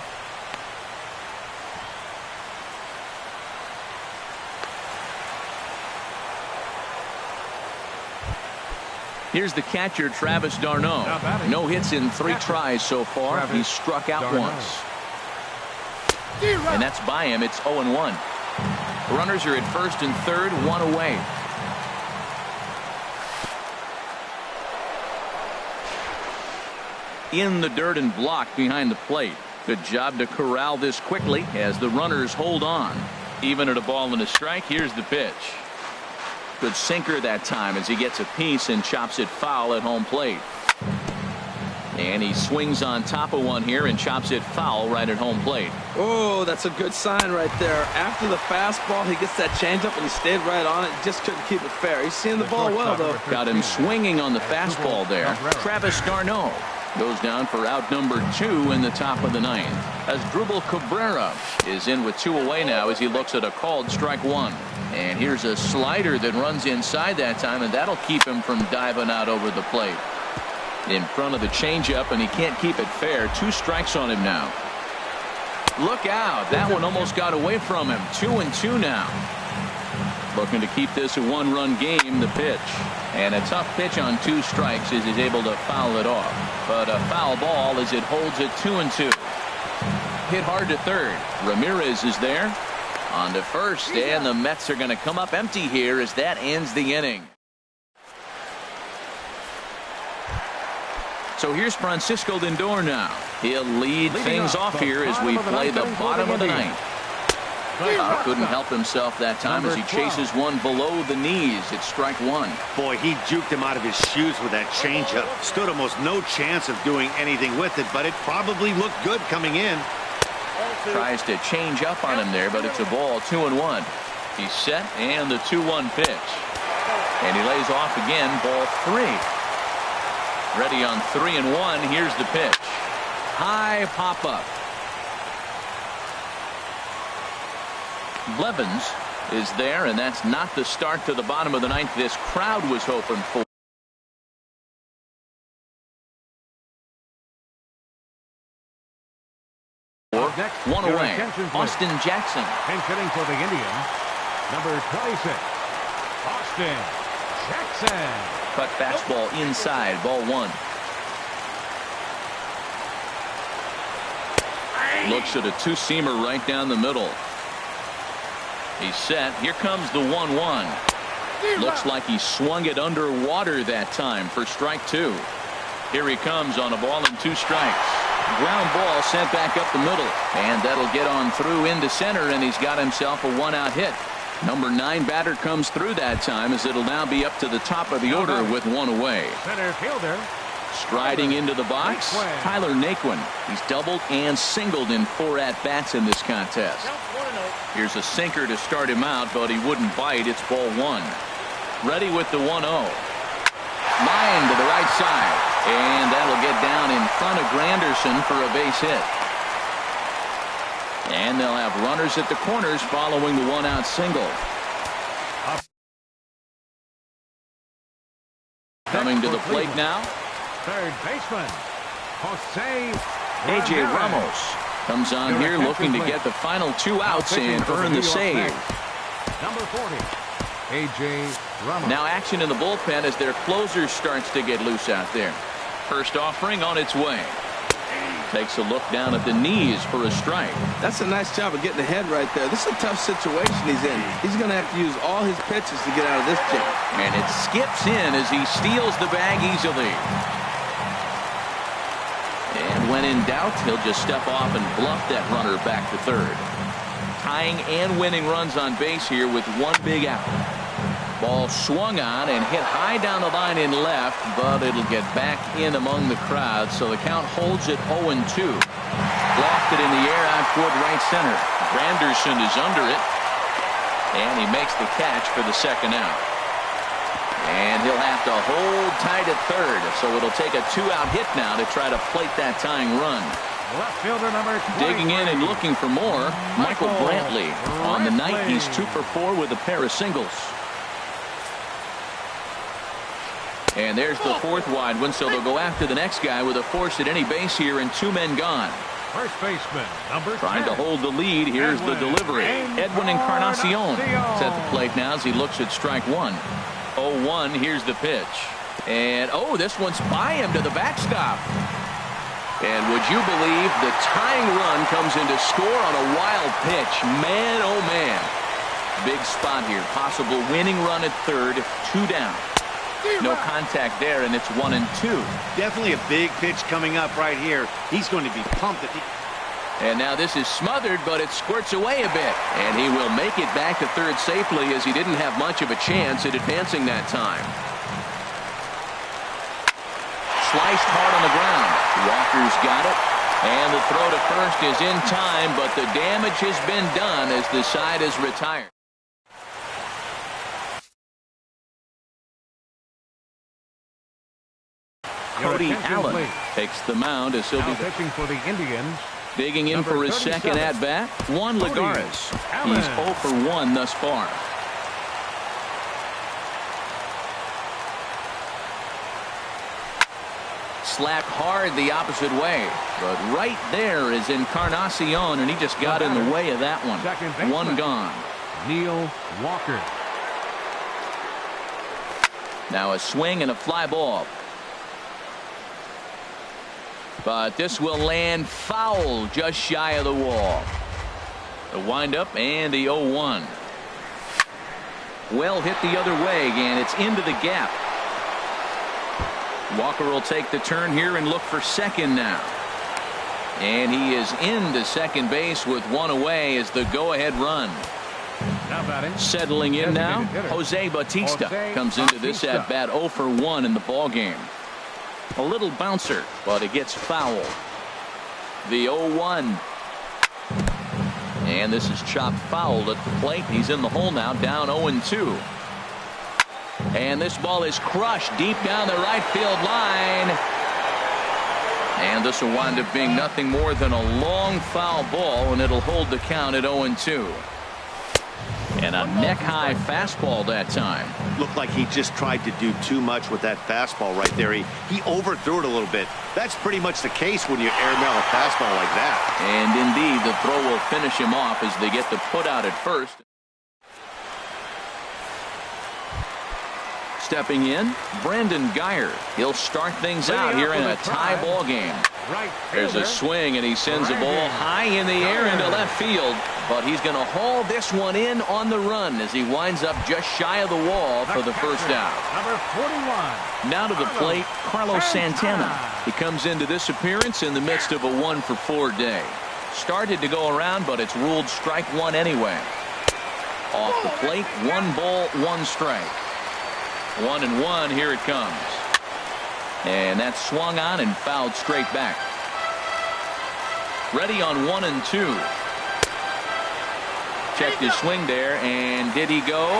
Here's the catcher, Travis d'Arnaud. No hits in 3 tries so far. He's struck out once. And that's by him. It's 0-1. Runners are at 1st and 3rd, 1 away. In the dirt and blocked behind the plate. Good job to corral this quickly as the runners hold on. Even at a ball and a strike, here's the pitch. Good sinker that time as he gets a piece and chops it foul at home plate. And he swings on top of one here and chops it foul right at home plate. Oh, that's a good sign right there. After the fastball, he gets that changeup and he stayed right on it. Just couldn't keep it fair. He's seeing the ball well, though. Got him swinging on the fastball there. Travis d'Arnaud goes down for out number 2 in the top of the 9th. Asdrubal Cabrera is in with 2 away now as he looks at a called strike 1. And here's a slider that runs inside that time, and that'll keep him from diving out over the plate. In front of the changeup, and he can't keep it fair. 2 strikes on him now. Look out. That one almost got away from him. 2-2 now. Looking to keep this a 1-run game, the pitch. And a tough pitch on 2 strikes as he's able to foul it off. But a foul ball as it holds it 2-2. Hit hard to third. Ramirez is there. On to first, and the Mets are going to come up empty here as that ends the inning. So here's Francisco Lindor now. He'll lead things off here as we play the bottom of the 9th. Couldn't help himself that time as he chases one below the knees. It's strike 1. Boy, he juked him out of his shoes with that changeup. Stood almost no chance of doing anything with it, but it probably looked good coming in. Tries to change up on him there, but it's a ball. 2-1. He's set, and the 2-1 pitch. And he lays off again. Ball 3. Ready on 3-1. Here's the pitch. High pop-up. Blevins is there, and that's not the start to the bottom of the 9th this crowd was hoping for. Next, 1 away. Austin Jackson. Pinch hitting for the Indians, number 26, Austin Jackson. Cut fastball inside, ball 1. Looks at a 2-seamer right down the middle. He's set. Here comes the 1-1. Looks like he swung it underwater that time for strike 2. Here he comes on a ball and 2 strikes. Ground ball sent back up the middle, and that'll get on through into center, and he's got himself a 1-out hit. Number 9 batter comes through that time as it'll now be up to the top of the order with 1 away. Center fielder. Striding into the box, Tyler Naquin. He's doubled and singled in 4 at-bats in this contest. Here's a sinker to start him out, but he wouldn't bite. It's ball 1. Ready with the 1-0. Line to the right side, and that'll get down in front of Granderson for a base hit. And they'll have runners at the corners following the 1-out single. Coming to the plate now, Third baseman, Jose A.J. Ramos comes on here looking to get the final 2 outs and earn the save. Number 40, A.J. Ramos. Now action in the bullpen as their closer starts to get loose out there. First offering on its way. Takes a look down at the knees for a strike. That's a nice job of getting ahead right there. This is a tough situation he's in. He's going to have to use all his pitches to get out of this jam. And it skips in as he steals the bag easily. And when in doubt, he'll just step off and bluff that runner back to third. Tying and winning runs on base here with 1 big out. Ball swung on and hit high down the line in left, but it'll get back in among the crowd, so the count holds at 0-2. Lofted in the air out toward right center. Granderson is under it, and he makes the catch for the 2nd out. And he'll have to hold tight at third, so it'll take a 2-out hit now to try to plate that tying run. Left fielder number 23. Digging in and looking for more, Michael Brantley. On the night, he's 2 for 4 with a pair of singles. And there's the 4th wide one, so they'll go after the next guy with a force at any base here and 2 men gone. First baseman, number 10. Trying to hold the lead. Here's the delivery. Edwin Encarnacion is at the plate now as he looks at strike 1. 0-1. Here's the pitch. And, this one's by him to the backstop. And would you believe the tying run comes in to score on a wild pitch? Man, oh man. Big spot here. Possible winning run at third. 2 down. No contact there, and it's 1-2. Definitely a big pitch coming up right here. He's going to be pumped. And now this is smothered, but it squirts away a bit. And he will make it back to third safely as he didn't have much of a chance at advancing that time. sliced hard on the ground. Walker's got it. And the throw to first is in time, but the damage has been done as the side is retired. Cody Allen takes the mound as he'll be pitching for the Indians. digging in for his second at-bat. Juan Lagares. He's 0 for 1 thus far. Slap hard the opposite way, but right there is Encarnacion, and he just got in the way of that one. One gone. Neil Walker. Now a swing and a fly ball. But this will land foul just shy of the wall. The windup and the 0-1. Well hit the other way, and it's into the gap. Walker will take the turn here and look for second now. And he is into second base with one away as the go-ahead run. Settling in now, Jose Bautista comes into this at-bat 0 for 1 in the ballgame. A little bouncer, but it gets fouled. The 0-1. And this is chopped foul at the plate. He's in the hole now, down 0-2. And this ball is crushed deep down the right field line. And this will wind up being nothing more than a long foul ball, and it'll hold the count at 0-2. And a neck-high fastball that time. Looked like he just tried to do too much with that fastball right there. He overthrew it a little bit. That's pretty much the case when you airmail a fastball like that. And indeed, the throw will finish him off as they get the put out at first. Stepping in, Brandon Guyer. He'll start things out here in a tie ball game. There's a swing, and he sends a ball high in the air into left field. But he's going to haul this one in on the run as he winds up just shy of the wall for the first out. Number 41. Now to the plate, Carlos Santana. He comes into this appearance in the midst of a 1 for 4 day. Started to go around, but it's ruled strike one anyway. Off the plate, 1 ball, 1 strike. 1-1, here it comes. And that's swung on and fouled straight back. Ready on 1-2. Checked his swing there, and did he go?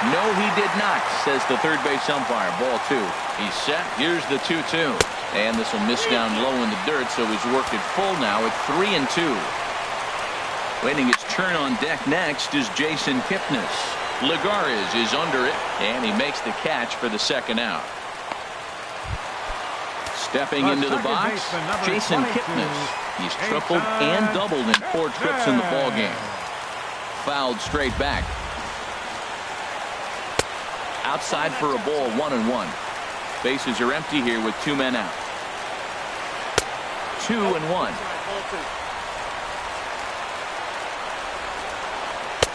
No, he did not, says the third base umpire. Ball 2. He's set. Here's the 2-2. And this will miss down low in the dirt, so he's worked it full now at 3-2. Waiting his turn on deck next is Jason Kipnis. Lagares is under it, and he makes the catch for the second out. Stepping into the box, Jason Kipnis. He's tripled and doubled in 4 trips in the ballgame. Fouled straight back. Outside for a ball, 1-1. Bases are empty here with 2 men out. 2-1.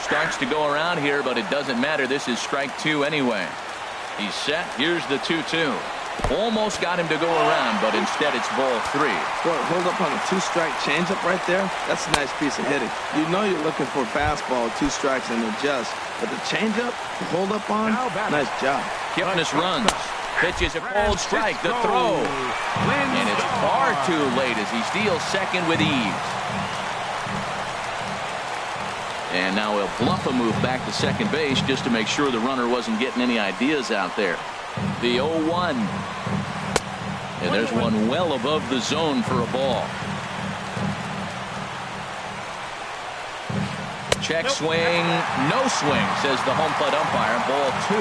Starts to go around here, but it doesn't matter. This is strike 2 anyway. He's set. Here's the 2-2. Almost got him to go around, but instead it's ball 3. Boy, hold up on a 2-strike changeup right there. That's a nice piece of hitting. You know you're looking for a fastball, 2 strikes and adjust. But the changeup, hold up on, nice job. Kipnis runs. Pitches a cold strike. The throw. And it's far too late as he steals second with ease. And now he'll bluff a move back to second base just to make sure the runner wasn't getting any ideas out there. The 0-1. And there's one well above the zone for a ball. Check swing. No swing, says the home plate umpire. Ball 2.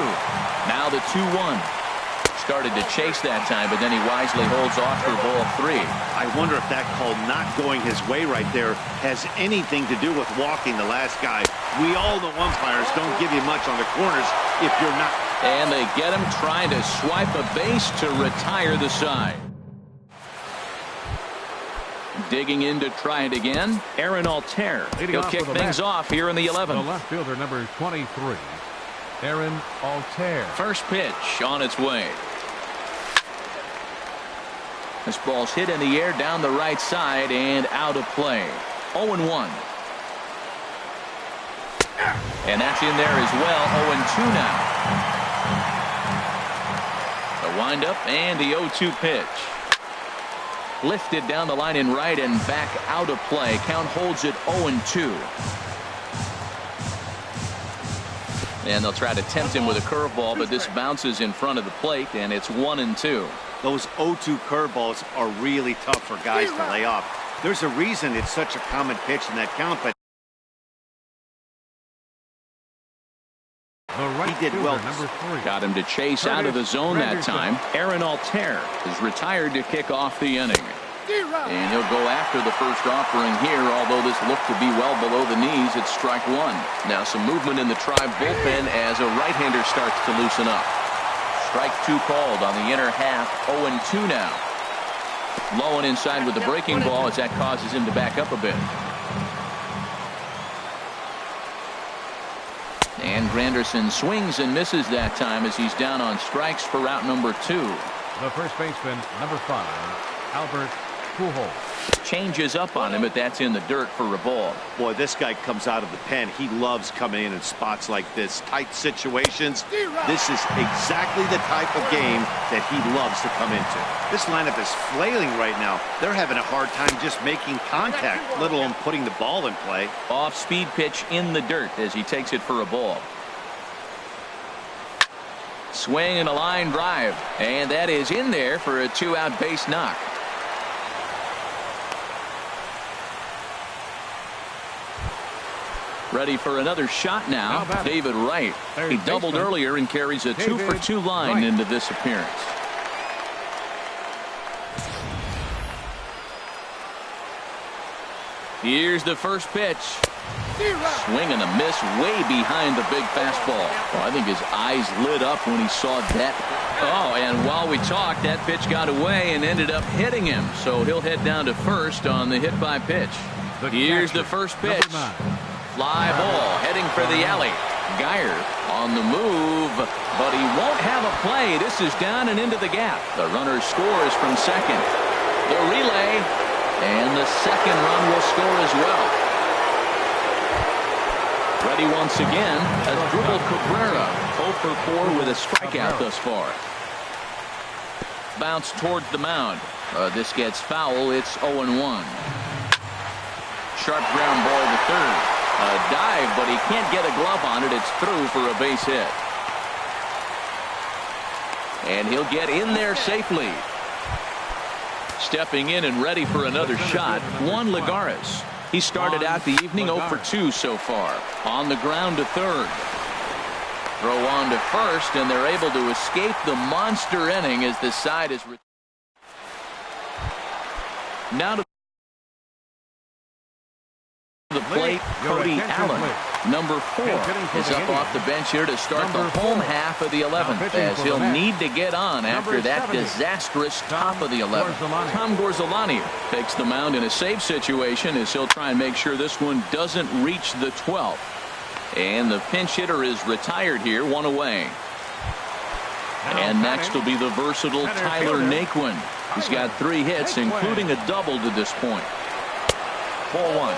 Now the 2-1. Started to chase that time, but then he wisely holds off for ball 3. I wonder if that call not going his way right there has anything to do with walking the last guy. We all know umpires don't give you much on the corners if you're not. And they get him trying to swipe a base to retire the side. Digging in to try it again, Aaron Altair. He'll kick things off here in the 11th. The left fielder, number 23, Aaron Altair. First pitch on its way. This ball's hit in the air down the right side and out of play. 0-1. And that's in there as well. 0-2 now. The windup and the 0-2 pitch. Lifted down the line in right and back out of play. Count holds it 0-2. And they'll try to tempt him with a curveball, but this bounces in front of the plate, and it's 1-2. Those 0-2 curveballs are really tough for guys to lay off. There's a reason it's such a common pitch in that count, but he did well. Got him to chase out of the zone that time. Aaron Altair is retired to kick off the inning. And he'll go after the first offering here, although this looked to be well below the knees. It's strike one. Now some movement in the Tribe bullpen as a right-hander starts to loosen up. Strike two called on the inner half. 0-2 now. Low and inside with the breaking ball as that causes him to back up a bit. And Granderson swings and misses that time as he's down on strikes for route number 2. The first baseman, number 5, Albert Pujols. Changes up on him, but that's in the dirt for a ball. Boy, this guy comes out of the pen. He loves coming in spots like this, tight situations. This is exactly the type of game that he loves to come into. This lineup is flailing right now. They're having a hard time just making contact, let alone putting the ball in play. Off-speed pitch in the dirt as he takes it for a ball. Swing and a line drive, and that is in there for a 2-out base knock. Ready for another shot now, David Wright. He doubled earlier and carries a 2-for-2 line into this appearance. Here's the first pitch. Swing and a miss way behind the big fastball. Well, I think his eyes lit up when he saw that. Oh, and while we talked, that pitch got away and ended up hitting him. So he'll head down to first on the hit by pitch. Here's the first pitch. Fly ball heading for the alley. Geyer on the move, but he won't have a play. This is down and into the gap. The runner scores from second. The relay, and the second run will score as well. Ready once again, Asdrubal Cabrera, 0 for 4 with a strikeout thus far. Bounce towards the mound. This gets foul. It's 0-1. Sharp ground ball to third. A dive, but he can't get a glove on it. It's through for a base hit. And he'll get in there safely. Stepping in and ready for another shot, Juan Lagares. He started out the evening 0 for 2 so far. On the ground to third. Throw on to first, and they're able to escape the monster inning as the side is. Now to the plate, Cody Allen. Number 4 is up off the bench here to start the home half of the 11th, as he'll need to get on after that disastrous top of the 11th. Tom Gorzolani takes the mound in a save situation as he'll try and make sure this one doesn't reach the 12th. And the pinch hitter is retired here, 1 away. And next will be the versatile Tyler Naquin. He's got 3 hits, including a double to this point. 4-1.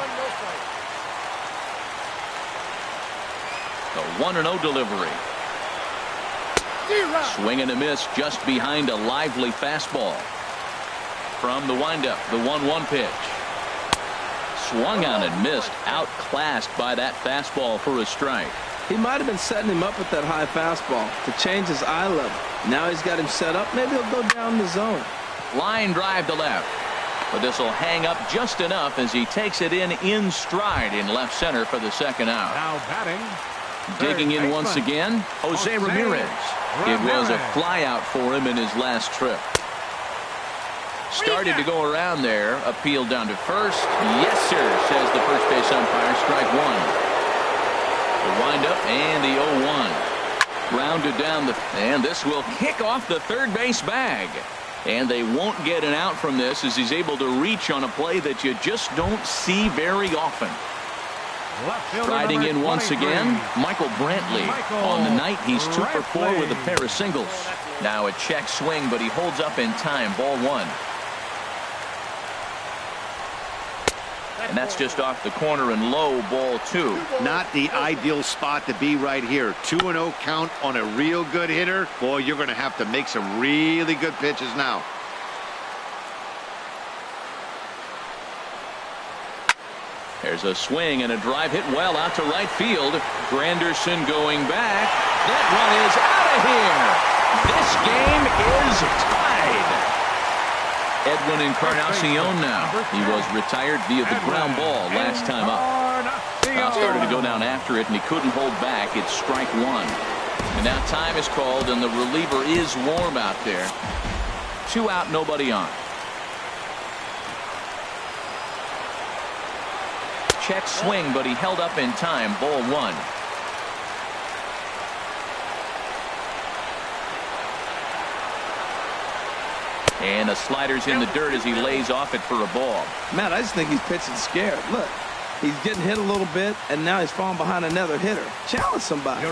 The 1-0 delivery. Swing and a miss just behind a lively fastball. From the windup, the 1-1 pitch. Swung on and missed, outclassed by that fastball for a strike. He might have been setting him up with that high fastball to change his eye level. Now he's got him set up. Maybe he'll go down the zone. Line drive to left. But this will hang up just enough as he takes it in stride in left center for the second out. Now batting. Digging in once again, Jose Ramirez. It was a fly out for him in his last trip. Started to go around there. Appealed down to first. Yes, sir, says the first base umpire. Strike one. The windup and the 0-1. Rounded down and this will kick off the third base bag. And they won't get an out from this as he's able to reach on a play that you just don't see very often. Riding in once again, Michael Brantley. On the night, he's 2 for 4 with a pair of singles. Now a check swing, but he holds up in time. Ball 1. And that's just off the corner and low, ball 2. Not the ideal spot to be right here. 2-0 count on a real good hitter. Boy, you're going to have to make some really good pitches now. There's a swing and a drive hit well out to right field. Granderson going back. That one is out of here. This game is tied. Edwin Encarnacion now. He was retired via the ground ball last time up. Now started to go down after it, and he couldn't hold back. It's strike 1. And now time is called, and the reliever is warm out there. 2 out, nobody on. Check swing, but he held up in time. Ball 1. And the slider's in the dirt as he lays off it for a ball. Matt, I just think he's pitching scared. Look, he's getting hit a little bit, and now he's falling behind another hitter. Challenge somebody.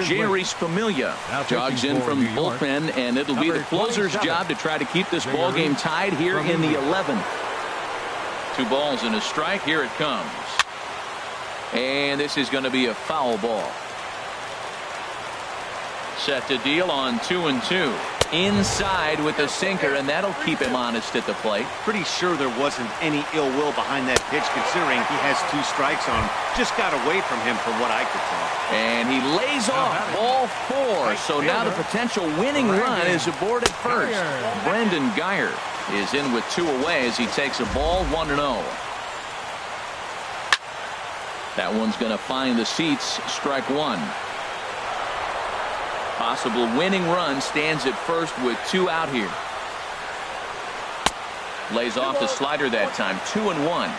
Jerry's Familia jogs in from the bullpen, and it'll be the closer's job to try to keep this ball game tied here in the 11th. 2 balls and a strike. Here it comes. And this is going to be a foul ball. Set to deal on 2-2. Inside with a sinker, and that'll keep him honest at the plate. Pretty sure there wasn't any ill will behind that pitch, considering he has 2 strikes on him. Just got away from him from what I could tell. And he lays off ball 4. So now the potential winning run is aboard at first. Brendan Geyer is in with 2 away as he takes a ball 1-0. That one's going to find the seats. Strike 1. Possible winning run stands at first with 2 out here. Lays off the slider that time. 2-1.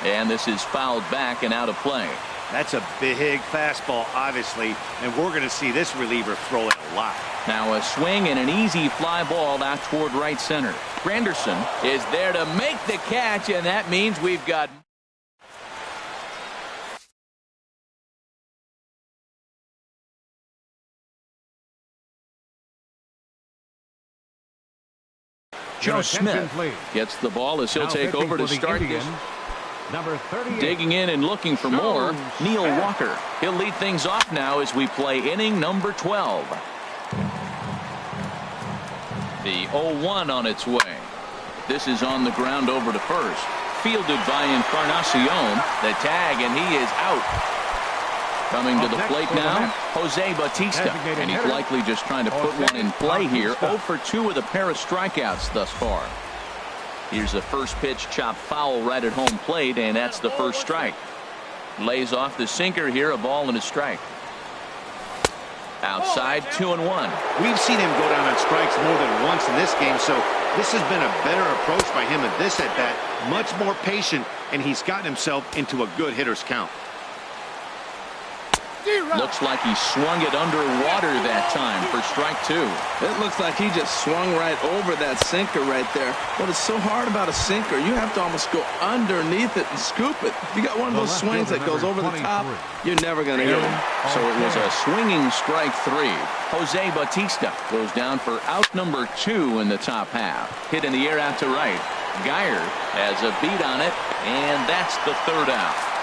And this is fouled back and out of play. That's a big fastball, obviously, and we're going to see this reliever throw it a lot. Now a swing and an easy fly ball out toward right center. Granderson is there to make the catch, and that means we've got Joe Smith gets the ball as he'll take over to start this. Digging in and looking for more, Neil Walker. He'll lead things off now as we play inning number 12. The 0-1 on its way. This is on the ground over to first. Fielded by Encarnacion. The tag, and he is out. Coming to the plate now, Jose Bautista. And he's likely just trying to put one in play here. 0 for 2 with a pair of strikeouts thus far. Here's a first pitch chop foul right at home plate, and that's the first strike. Lays off the sinker here, a ball and a strike. Outside, 2-1. We've seen him go down on strikes more than once in this game, so this has been a better approach by him at this at-bat. Much more patient, and he's gotten himself into a good hitter's count. Looks like he swung it underwater that time for strike 2. It looks like he just swung right over that sinker right there. What is so hard about a sinker, you have to almost go underneath it and scoop it. If you got one of those swings that goes over the top, you're never going to hit him. So it was a swinging strike 3. Jose Bautista goes down for out number 2 in the top half. Hit in the air out to right. Geyer has a beat on it, and that's the 3rd out.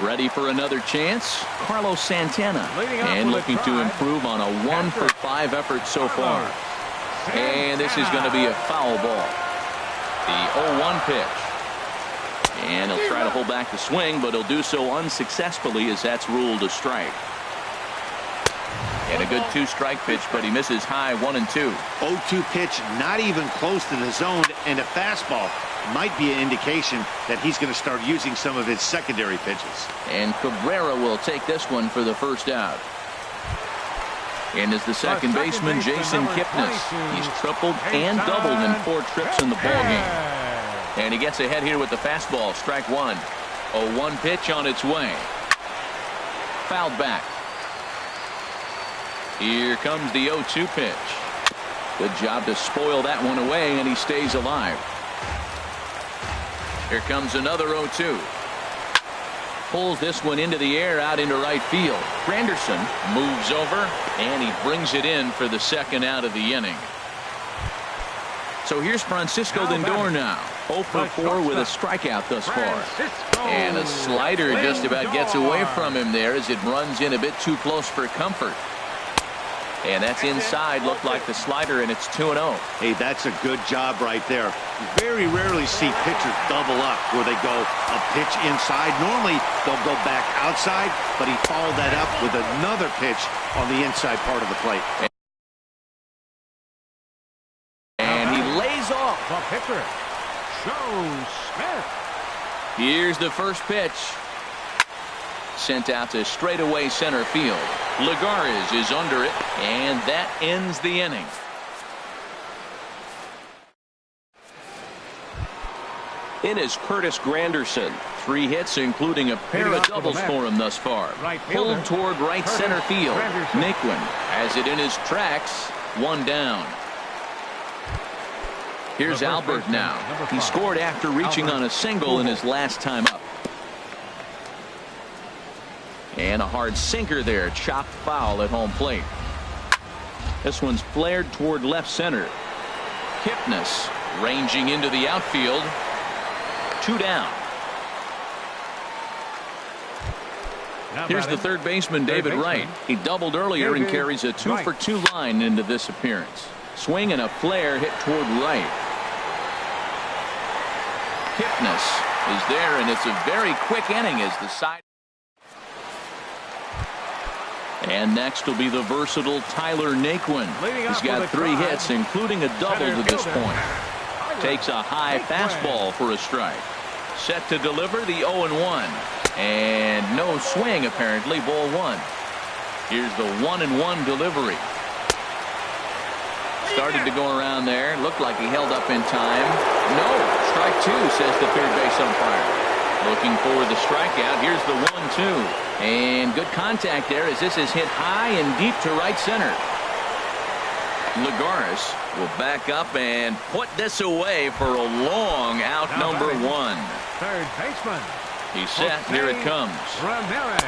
Ready for another chance, Carlos Santana, and looking to improve on a 1 for 5 effort so far. And this is going to be a foul ball. The 0-1 pitch. And he'll try to hold back the swing, but he'll do so unsuccessfully as that's ruled a strike. And a good 2-strike pitch, but he misses high 1 and 2. 0-2 pitch, not even close to the zone, and a fastball. Might be an indication that he's going to start using some of his secondary pitches. And Cabrera will take this one for the first out. And as the second baseman, Jason Kipnis. He's tripled and doubled in 4 trips in the ballgame. And he gets ahead here with the fastball. Strike 1. 0-1 pitch on its way. Fouled back. Here comes the 0-2 pitch. Good job to spoil that one away, and he stays alive. Here comes another 0-2. pulls this one into the air out into right field. Granderson moves over, and he brings it in for the second out of the inning. So here's Francisco Lindor now. 0 for 4 with a strikeout thus far. And a slider just about gets away from him there as it runs in a bit too close for comfort. And that's inside. Looked like the slider, and it's 2-0. Hey, that's a good job right there. You very rarely see pitchers double up where they go a pitch inside. Normally, they'll go back outside, but he followed that up with another pitch on the inside part of the plate. And he lays off. The pitcher, Joe Smith. Here's the first pitch. Sent out to straightaway center field. Lagares is under it, and that ends the inning. In is Curtis Granderson. 3 hits, including a pair of doubles for him thus far. Pulled toward right center field. Naquin has it in his tracks. 1 down. Here's Albert now. He scored after reaching on a single in his last time up. And a hard sinker there, chopped foul at home plate. This one's flared toward left center. Kipnis ranging into the outfield. 2 down. Here's the third baseman, David Wright. He doubled earlier and carries a 2 for 2 line into this appearance. Swing and a flare hit toward right. Kipnis is there, and it's a very quick inning as the side. And next will be the versatile Tyler Naquin. He's got 3 hits, including a double to this point. Takes a high fastball for a strike. Set to deliver the 0-1. And no swing, apparently. Ball 1. Here's the 1-1 delivery. Started to go around there. Looked like he held up in time. No. Strike 2, says the third base umpire. Looking for the strikeout. Here's the 1-2. And good contact there as this is hit high and deep to right center. Lagares will back up and put this away for a long out. Number 1. Third baseman. He's set. Here it comes.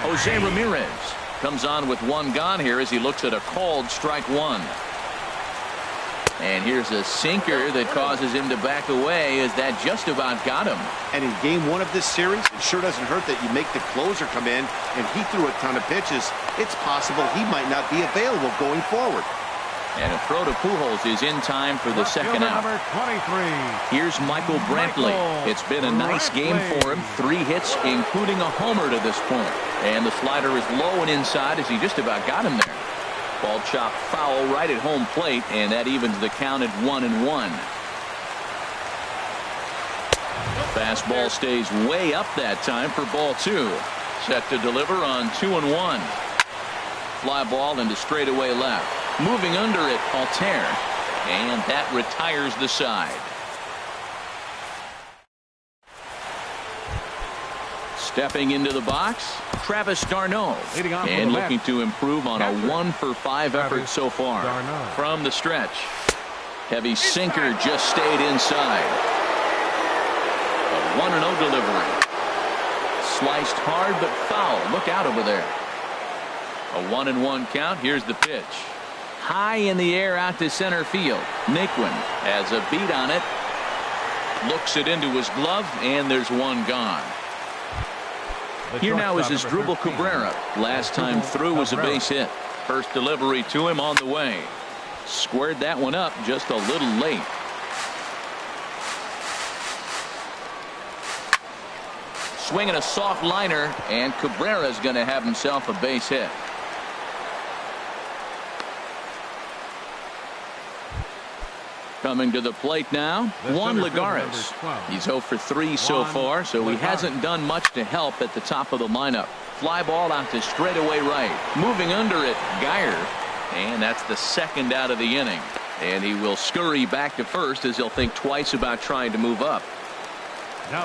Jose Ramirez comes on with 1 gone here as he looks at a called strike 1. And here's a sinker that causes him to back away as that just about got him. And in game 1 of this series, it sure doesn't hurt that you make the closer come in, and he threw a ton of pitches. It's possible he might not be available going forward. And a throw to Pujols is in time for the second out. Number 23. Here's Michael Brantley. It's been a nice game for him. 3 hits, including a homer to this point. And the slider is low and inside as he just about got him there. Ball chopped foul right at home plate, and that evens the count at 1-1. Fastball stays way up that time for ball 2. Set to deliver on 2-1. Fly ball into straightaway left. Moving under it, Altair, and that retires the side. Stepping into the box, Travis d'Arnaud, and looking to improve on a 1 for 5 effort so far. From the stretch, heavy sinker just stayed inside. A 1-0 delivery. Sliced hard but foul. Look out over there. A 1-1 count. Here's the pitch. High in the air out to center field. Naquin has a beat on it. Looks it into his glove, and there's 1 gone. Here now is Asdrubal Cabrera. Last time through was a base hit. First delivery to him on the way. Squared that one up just a little late. Swinging a soft liner, and Cabrera's going to have himself a base hit. Coming to the plate now, Juan Lagares. He's 0 for 3 so far, so he hasn't done much to help at the top of the lineup. Fly ball out to straightaway right. Moving under it, Geyer. And that's the second out of the inning. And he will scurry back to first as he'll think twice about trying to move up.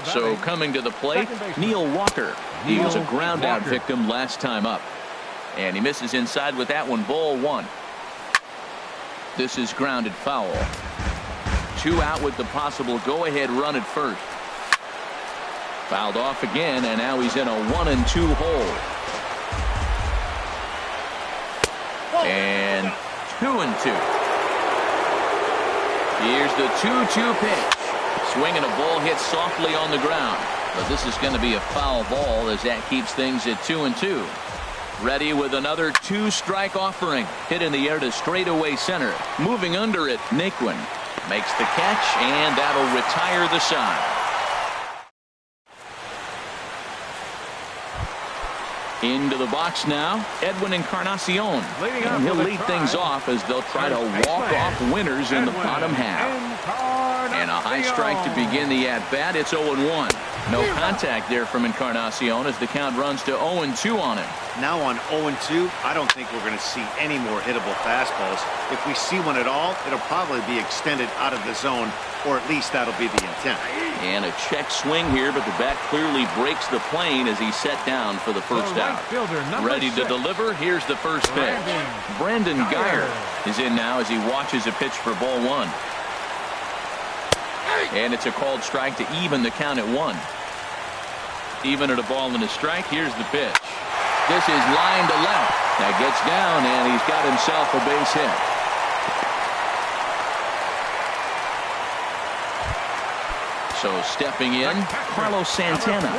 So coming to the plate, Neil Walker. He was a ground out victim last time up. And he misses inside with that one. Ball 1. This is grounded foul. 2 out with the possible go-ahead run at first. Fouled off again, and now he's in a 1-2 hole. And 2-2. Here's the 2-2 pitch. Swinging a ball hit softly on the ground. But this is going to be a foul ball as that keeps things at 2-2. Ready with another 2-strike offering. Hit in the air to straightaway center. Moving under it, Naquin makes the catch, and that'll retire the side. Into the box now, Edwin Encarnacion. And he'll lead things off as they'll try to walk off winners in the bottom half. And a high strike to begin the at-bat. It's 0-1. No contact there from Encarnacion as the count runs to 0-2 on him. Now on 0-2, I don't think we're going to see any more hittable fastballs. If we see one at all, it'll probably be extended out of the zone, or at least that'll be the intent. And a check swing here, but the bat clearly breaks the plane as he's set down for the first out. Ready to deliver. Here's the first pitch. Brandon Geyer is in now as he watches a pitch for ball one. And it's a called strike to even the count at 1. Even at a ball and a strike. Here's the pitch. This is line to left. That gets down, and he's got himself a base hit. So stepping in, Carlos Santana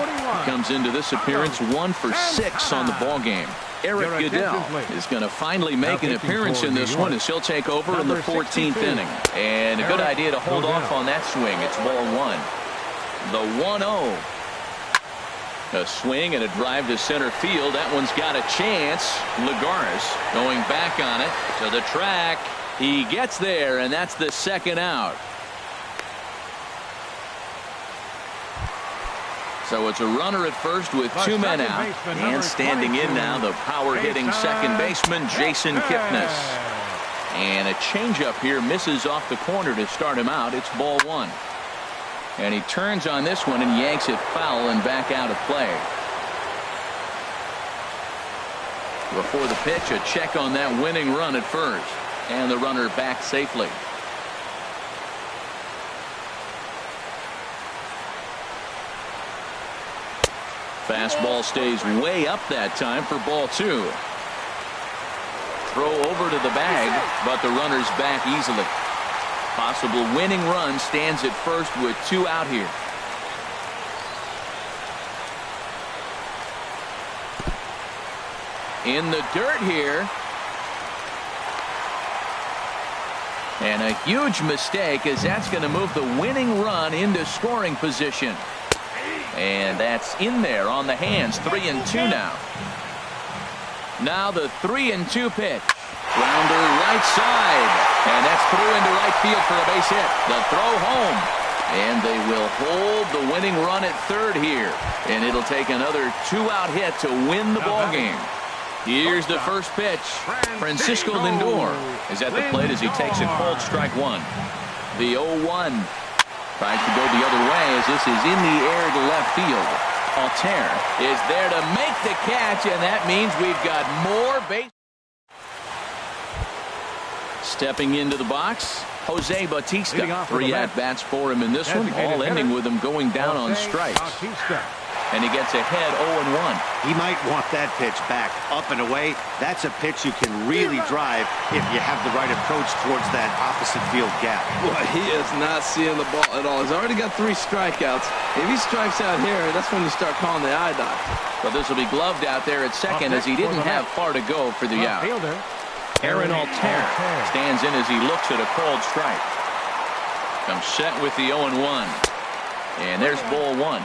comes into this appearance 1 for 6 on the ball game. Eric Goodell is going to finally make an appearance in this one as he'll take over in the 14th inning. And a good idea to hold off on that swing. It's ball 1. The 1-0. A swing and a drive to center field. That one's got a chance. Lagares going back on it to the track. He gets there, and that's the second out. So it's a runner at first with 2 men out. And standing in now, the power-hitting second baseman, Jason Kipnis. And a changeup here misses off the corner to start him out. It's ball 1. And he turns on this one and yanks it foul and back out of play. Before the pitch, a check on that winning run at first. And the runner back safely. Fastball stays way up that time for ball 2. Throw over to the bag, but the runner's back easily. Possible winning run stands at first with 2 out here. In the dirt here. And a huge mistake as that's going to move the winning run into scoring position. And that's in there on the hands. 3-2 now. Now the 3-2 pitch. Grounder right side. And that's through into right field for a base hit. The throw home. And they will hold the winning run at third here. And it'll take another 2-out hit to win the ball game. Here's the first pitch. Francisco Lindor is at the plate as he takes a called strike 1. The 0-1. Tries to go the other way as this is in the air to left field. Altair is there to make the catch, and that means we've got more base. Stepping into the box, Jose Bautista. 3 at-bats for him in this one, all ending with him going down on strikes. And he gets ahead 0-1. He might want that pitch back, up and away. That's a pitch you can really drive if you have the right approach towards that opposite field gap. Boy, he is not seeing the ball at all. He's already got 3 strikeouts. If he strikes out here, that's when you start calling the eye doctor. But this will be gloved out there at second as he didn't have far to go for the out. Aaron Altair stands in as he looks at a called strike. Comes set with the 0-1. And there's ball 1.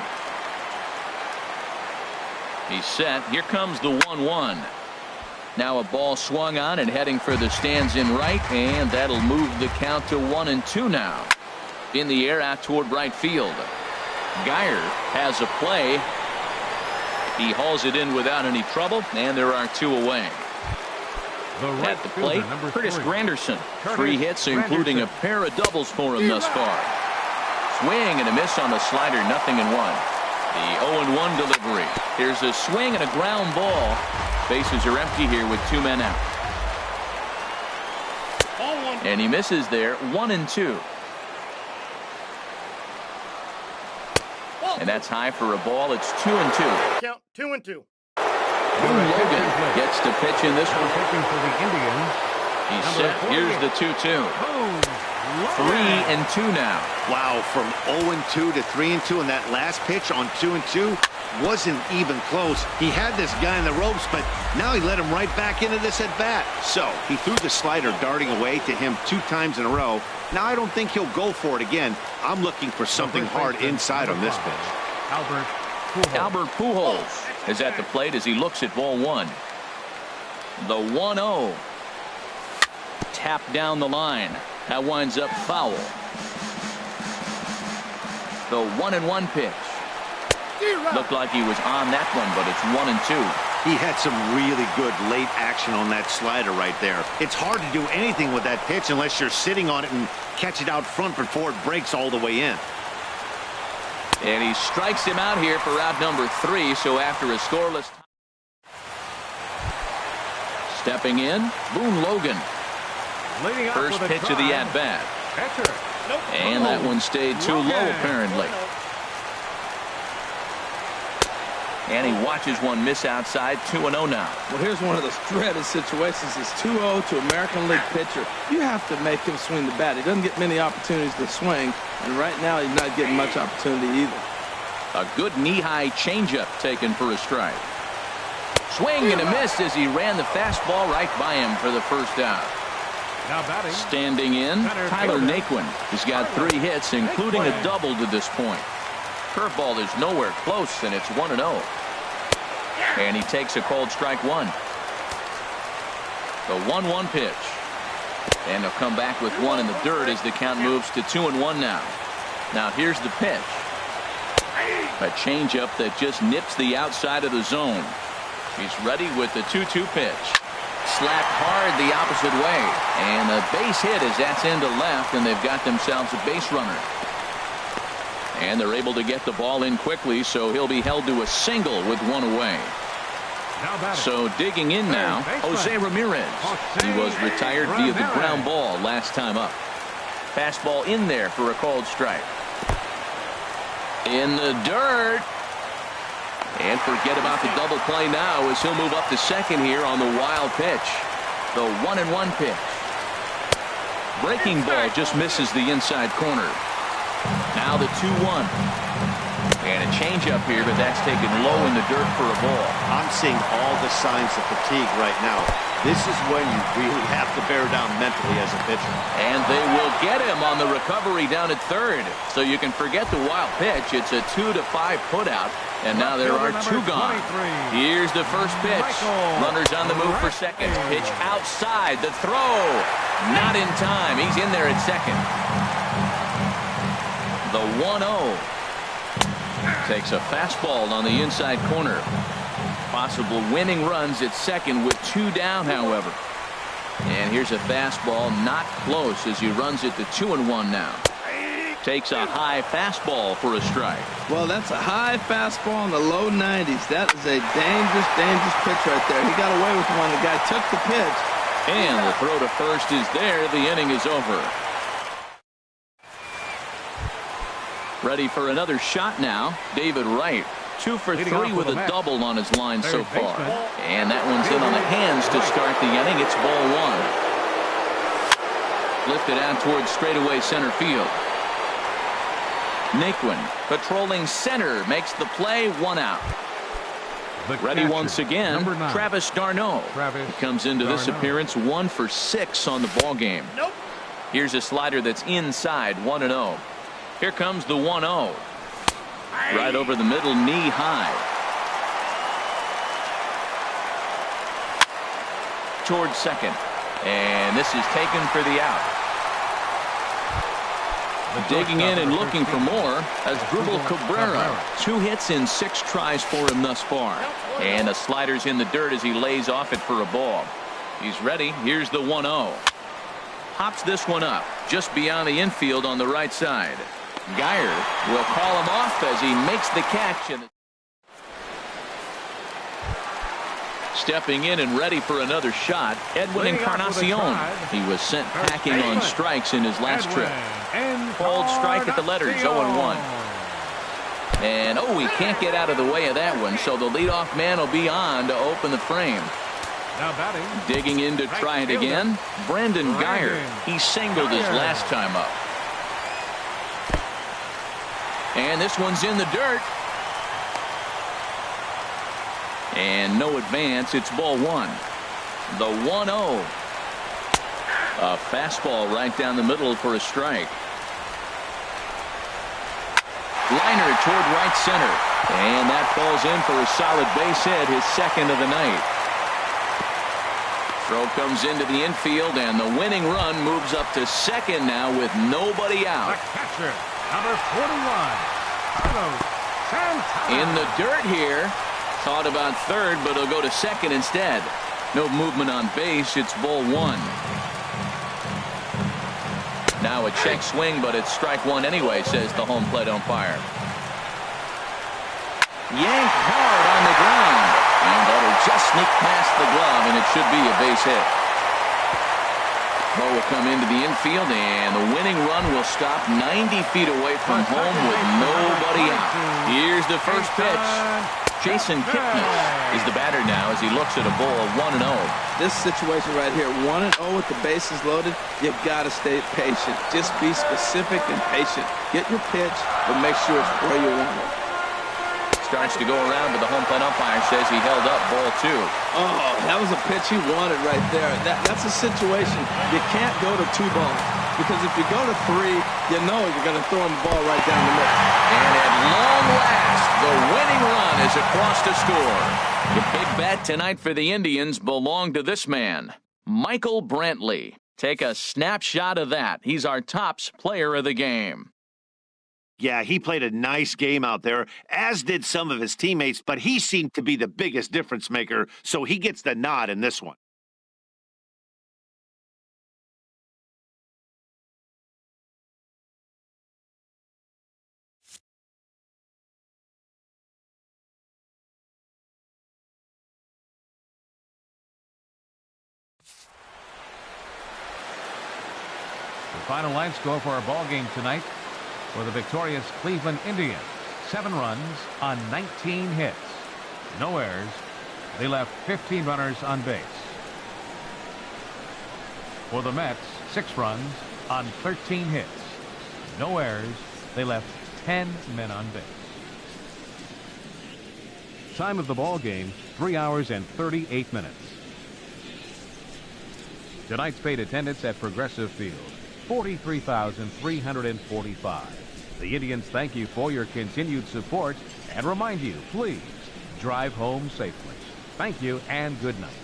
He's set. Here comes the 1-1. Now a ball swung on and heading for the stands in right, and that'll move the count to 1-2 now. In the air out toward right field. Geyer has a play. He hauls it in without any trouble, and there are 2 away. At the plate, Curtis Granderson. 3 hits, including a pair of doubles for him thus far. Swing and a miss on the slider, 0-1. The 0-1 delivery. Here's a swing and a ground ball. Bases are empty here with 2 men out. And he misses there. 1-2. And that's high for a ball. It's 2-2. Count 2-2. Boone Logan gets to pitch in this one. Pitching for the Indians. He's set. Here's the 2-2. 3-2 now. Wow, from 0-2 to 3-2, and that last pitch on 2-2 wasn't even close. He had this guy in the ropes, but now he let him right back into this at bat. So he threw the slider darting away to him 2 times in a row. Now I don't think he'll go for it again. I'm looking for something hard inside on this pitch. Albert Pujols is at the plate as he looks at ball 1. The 1-0. Tapped down the line. That winds up foul. The 1-1 pitch. Looked like he was on that one, but it's 1-2. He had some really good late action on that slider right there. It's hard to do anything with that pitch unless you're sitting on it and catch it out front before it breaks all the way in. And he strikes him out here for out number 3. So after a scoreless, stepping in, Boone Logan. First pitch of the at-bat. And that one stayed too low, apparently. And he watches one miss outside. 2-0 now. Well, here's one of those dreaded situations. It's 2-0 to American League pitcher. You have to make him swing the bat. He doesn't get many opportunities to swing, and right now he's not getting much opportunity either. A good knee-high changeup taken for a strike. Swing and a miss as he ran the fastball right by him for the first out. Standing in, Tyler Naquin has got 3 hits, including a double to this point. Curveball is nowhere close, and it's 1-0. And he takes a cold strike 1. The 1-1 pitch. And they'll come back with 1 in the dirt as the count moves to 2-1 now. Now here's the pitch. A changeup that just nips the outside of the zone. He's ready with the 2-2 pitch. Slapped hard the opposite way. And a base hit as that's into left, and they've got themselves a base runner. And they're able to get the ball in quickly, so he'll be held to a single with 1 away. So digging in now, Jose Ramirez. He was retired via the ground ball last time up. Fastball in there for a called strike. In the dirt. And forget about the double play now as he'll move up to second here on the wild pitch. The 1-1 pitch. Breaking ball just misses the inside corner. Now the 2-1. And a changeup here, but that's taken low in the dirt for a ball. I'm seeing all the signs of fatigue right now. This is when you really have to bear down mentally as a pitcher. And they will get him on the recovery down at third. So you can forget the wild pitch. It's a 2-5 putout. And now there are 2 gone. Here's the first pitch. Runners on the move for second. Pitch outside. The throw. Not in time. He's in there at second. The 1-0. Takes a fastball on the inside corner. Possible winning runs at second with 2 down, however. And here's a fastball not close as he runs it to 2-1 now. Takes a high fastball for a strike. Well, that's a high fastball in the low 90s. That is a dangerous, dangerous pitch right there. He got away with one. The guy took the pitch. And the throw to first is there. The inning is over. Ready for another shot now. David Wright. 2 for 3 with a double on his line so far. And that one's in on the hands to start the inning. It's ball 1. Lifted out towards straightaway center field. Naquin patrolling center makes the play. 1 out. Ready once again, Travis d'Arnaud. He comes into this appearance 1 for 6 on the ball game. Here's a slider that's inside. 1-0. Here comes the 1-0. Right over the middle, knee high. Towards second. And this is taken for the out. Digging in and looking for more as Drupal Cabrera. 2 hits in 6 tries for him thus far. And the slider's in the dirt as he lays off it for a ball. He's ready. Here's the 1-0. Pops this one up just beyond the infield on the right side. Geyer will call him off as he makes the catch. And stepping in and ready for another shot, Edwin Encarnacion. He was sent packing on strikes in his last trip. Called strike at the letters, 0-1. And, oh, he can't get out of the way of that one, so the leadoff man will be on to open the frame. Now batting. Digging in to try it again, Brandon Geyer. He singled his last time up. And this one's in the dirt. And no advance. It's ball one. The 1-0. A fastball right down the middle for a strike. Liner toward right center. And that falls in for a solid base hit, his second of the night. Throw comes into the infield, and the winning run moves up to second now with nobody out. The catcher, number 41, Carlos Santana. In the dirt here. Thought about third, but he'll go to second instead. No movement on base. It's ball one. Now a check swing, but it's strike one anyway, says the home plate umpire. Yanked hard on the ground. And that'll just sneak past the glove, and it should be a base hit. Throw will come into the infield, and the winning run will stop 90 feet away from home with nobody out. Here's the first pitch. Jason Kipnis is the batter now as he looks at a ball 1-0. This situation right here, 1-0 with the bases loaded, you've got to stay patient. Just be specific and patient. Get your pitch, but make sure it's where you want it. Starts to go around, but the home plate umpire says he held up ball two. Oh, that was a pitch he wanted right there. That's a situation. You can't go to 2 balls. Because if you go to 3, you know you're going to throw him the ball right down the middle. And at long last, the winning run is across to score. The big bat tonight for the Indians belonged to this man, Michael Brantley. Take a snapshot of that. He's our tops player of the game. Yeah, he played a nice game out there, as did some of his teammates, but he seemed to be the biggest difference maker, so he gets the nod in this one. The final line score for our ball game tonight for the victorious Cleveland Indians. 7 runs on 19 hits. No errors. They left 15 runners on base. For the Mets, 6 runs on 13 hits. No errors. They left 10 men on base. Time of the ball game, 3 hours and 38 minutes. Tonight's paid attendance at Progressive Field, 43,345. The Indians thank you for your continued support and remind you, please drive home safely. Thank you and good night.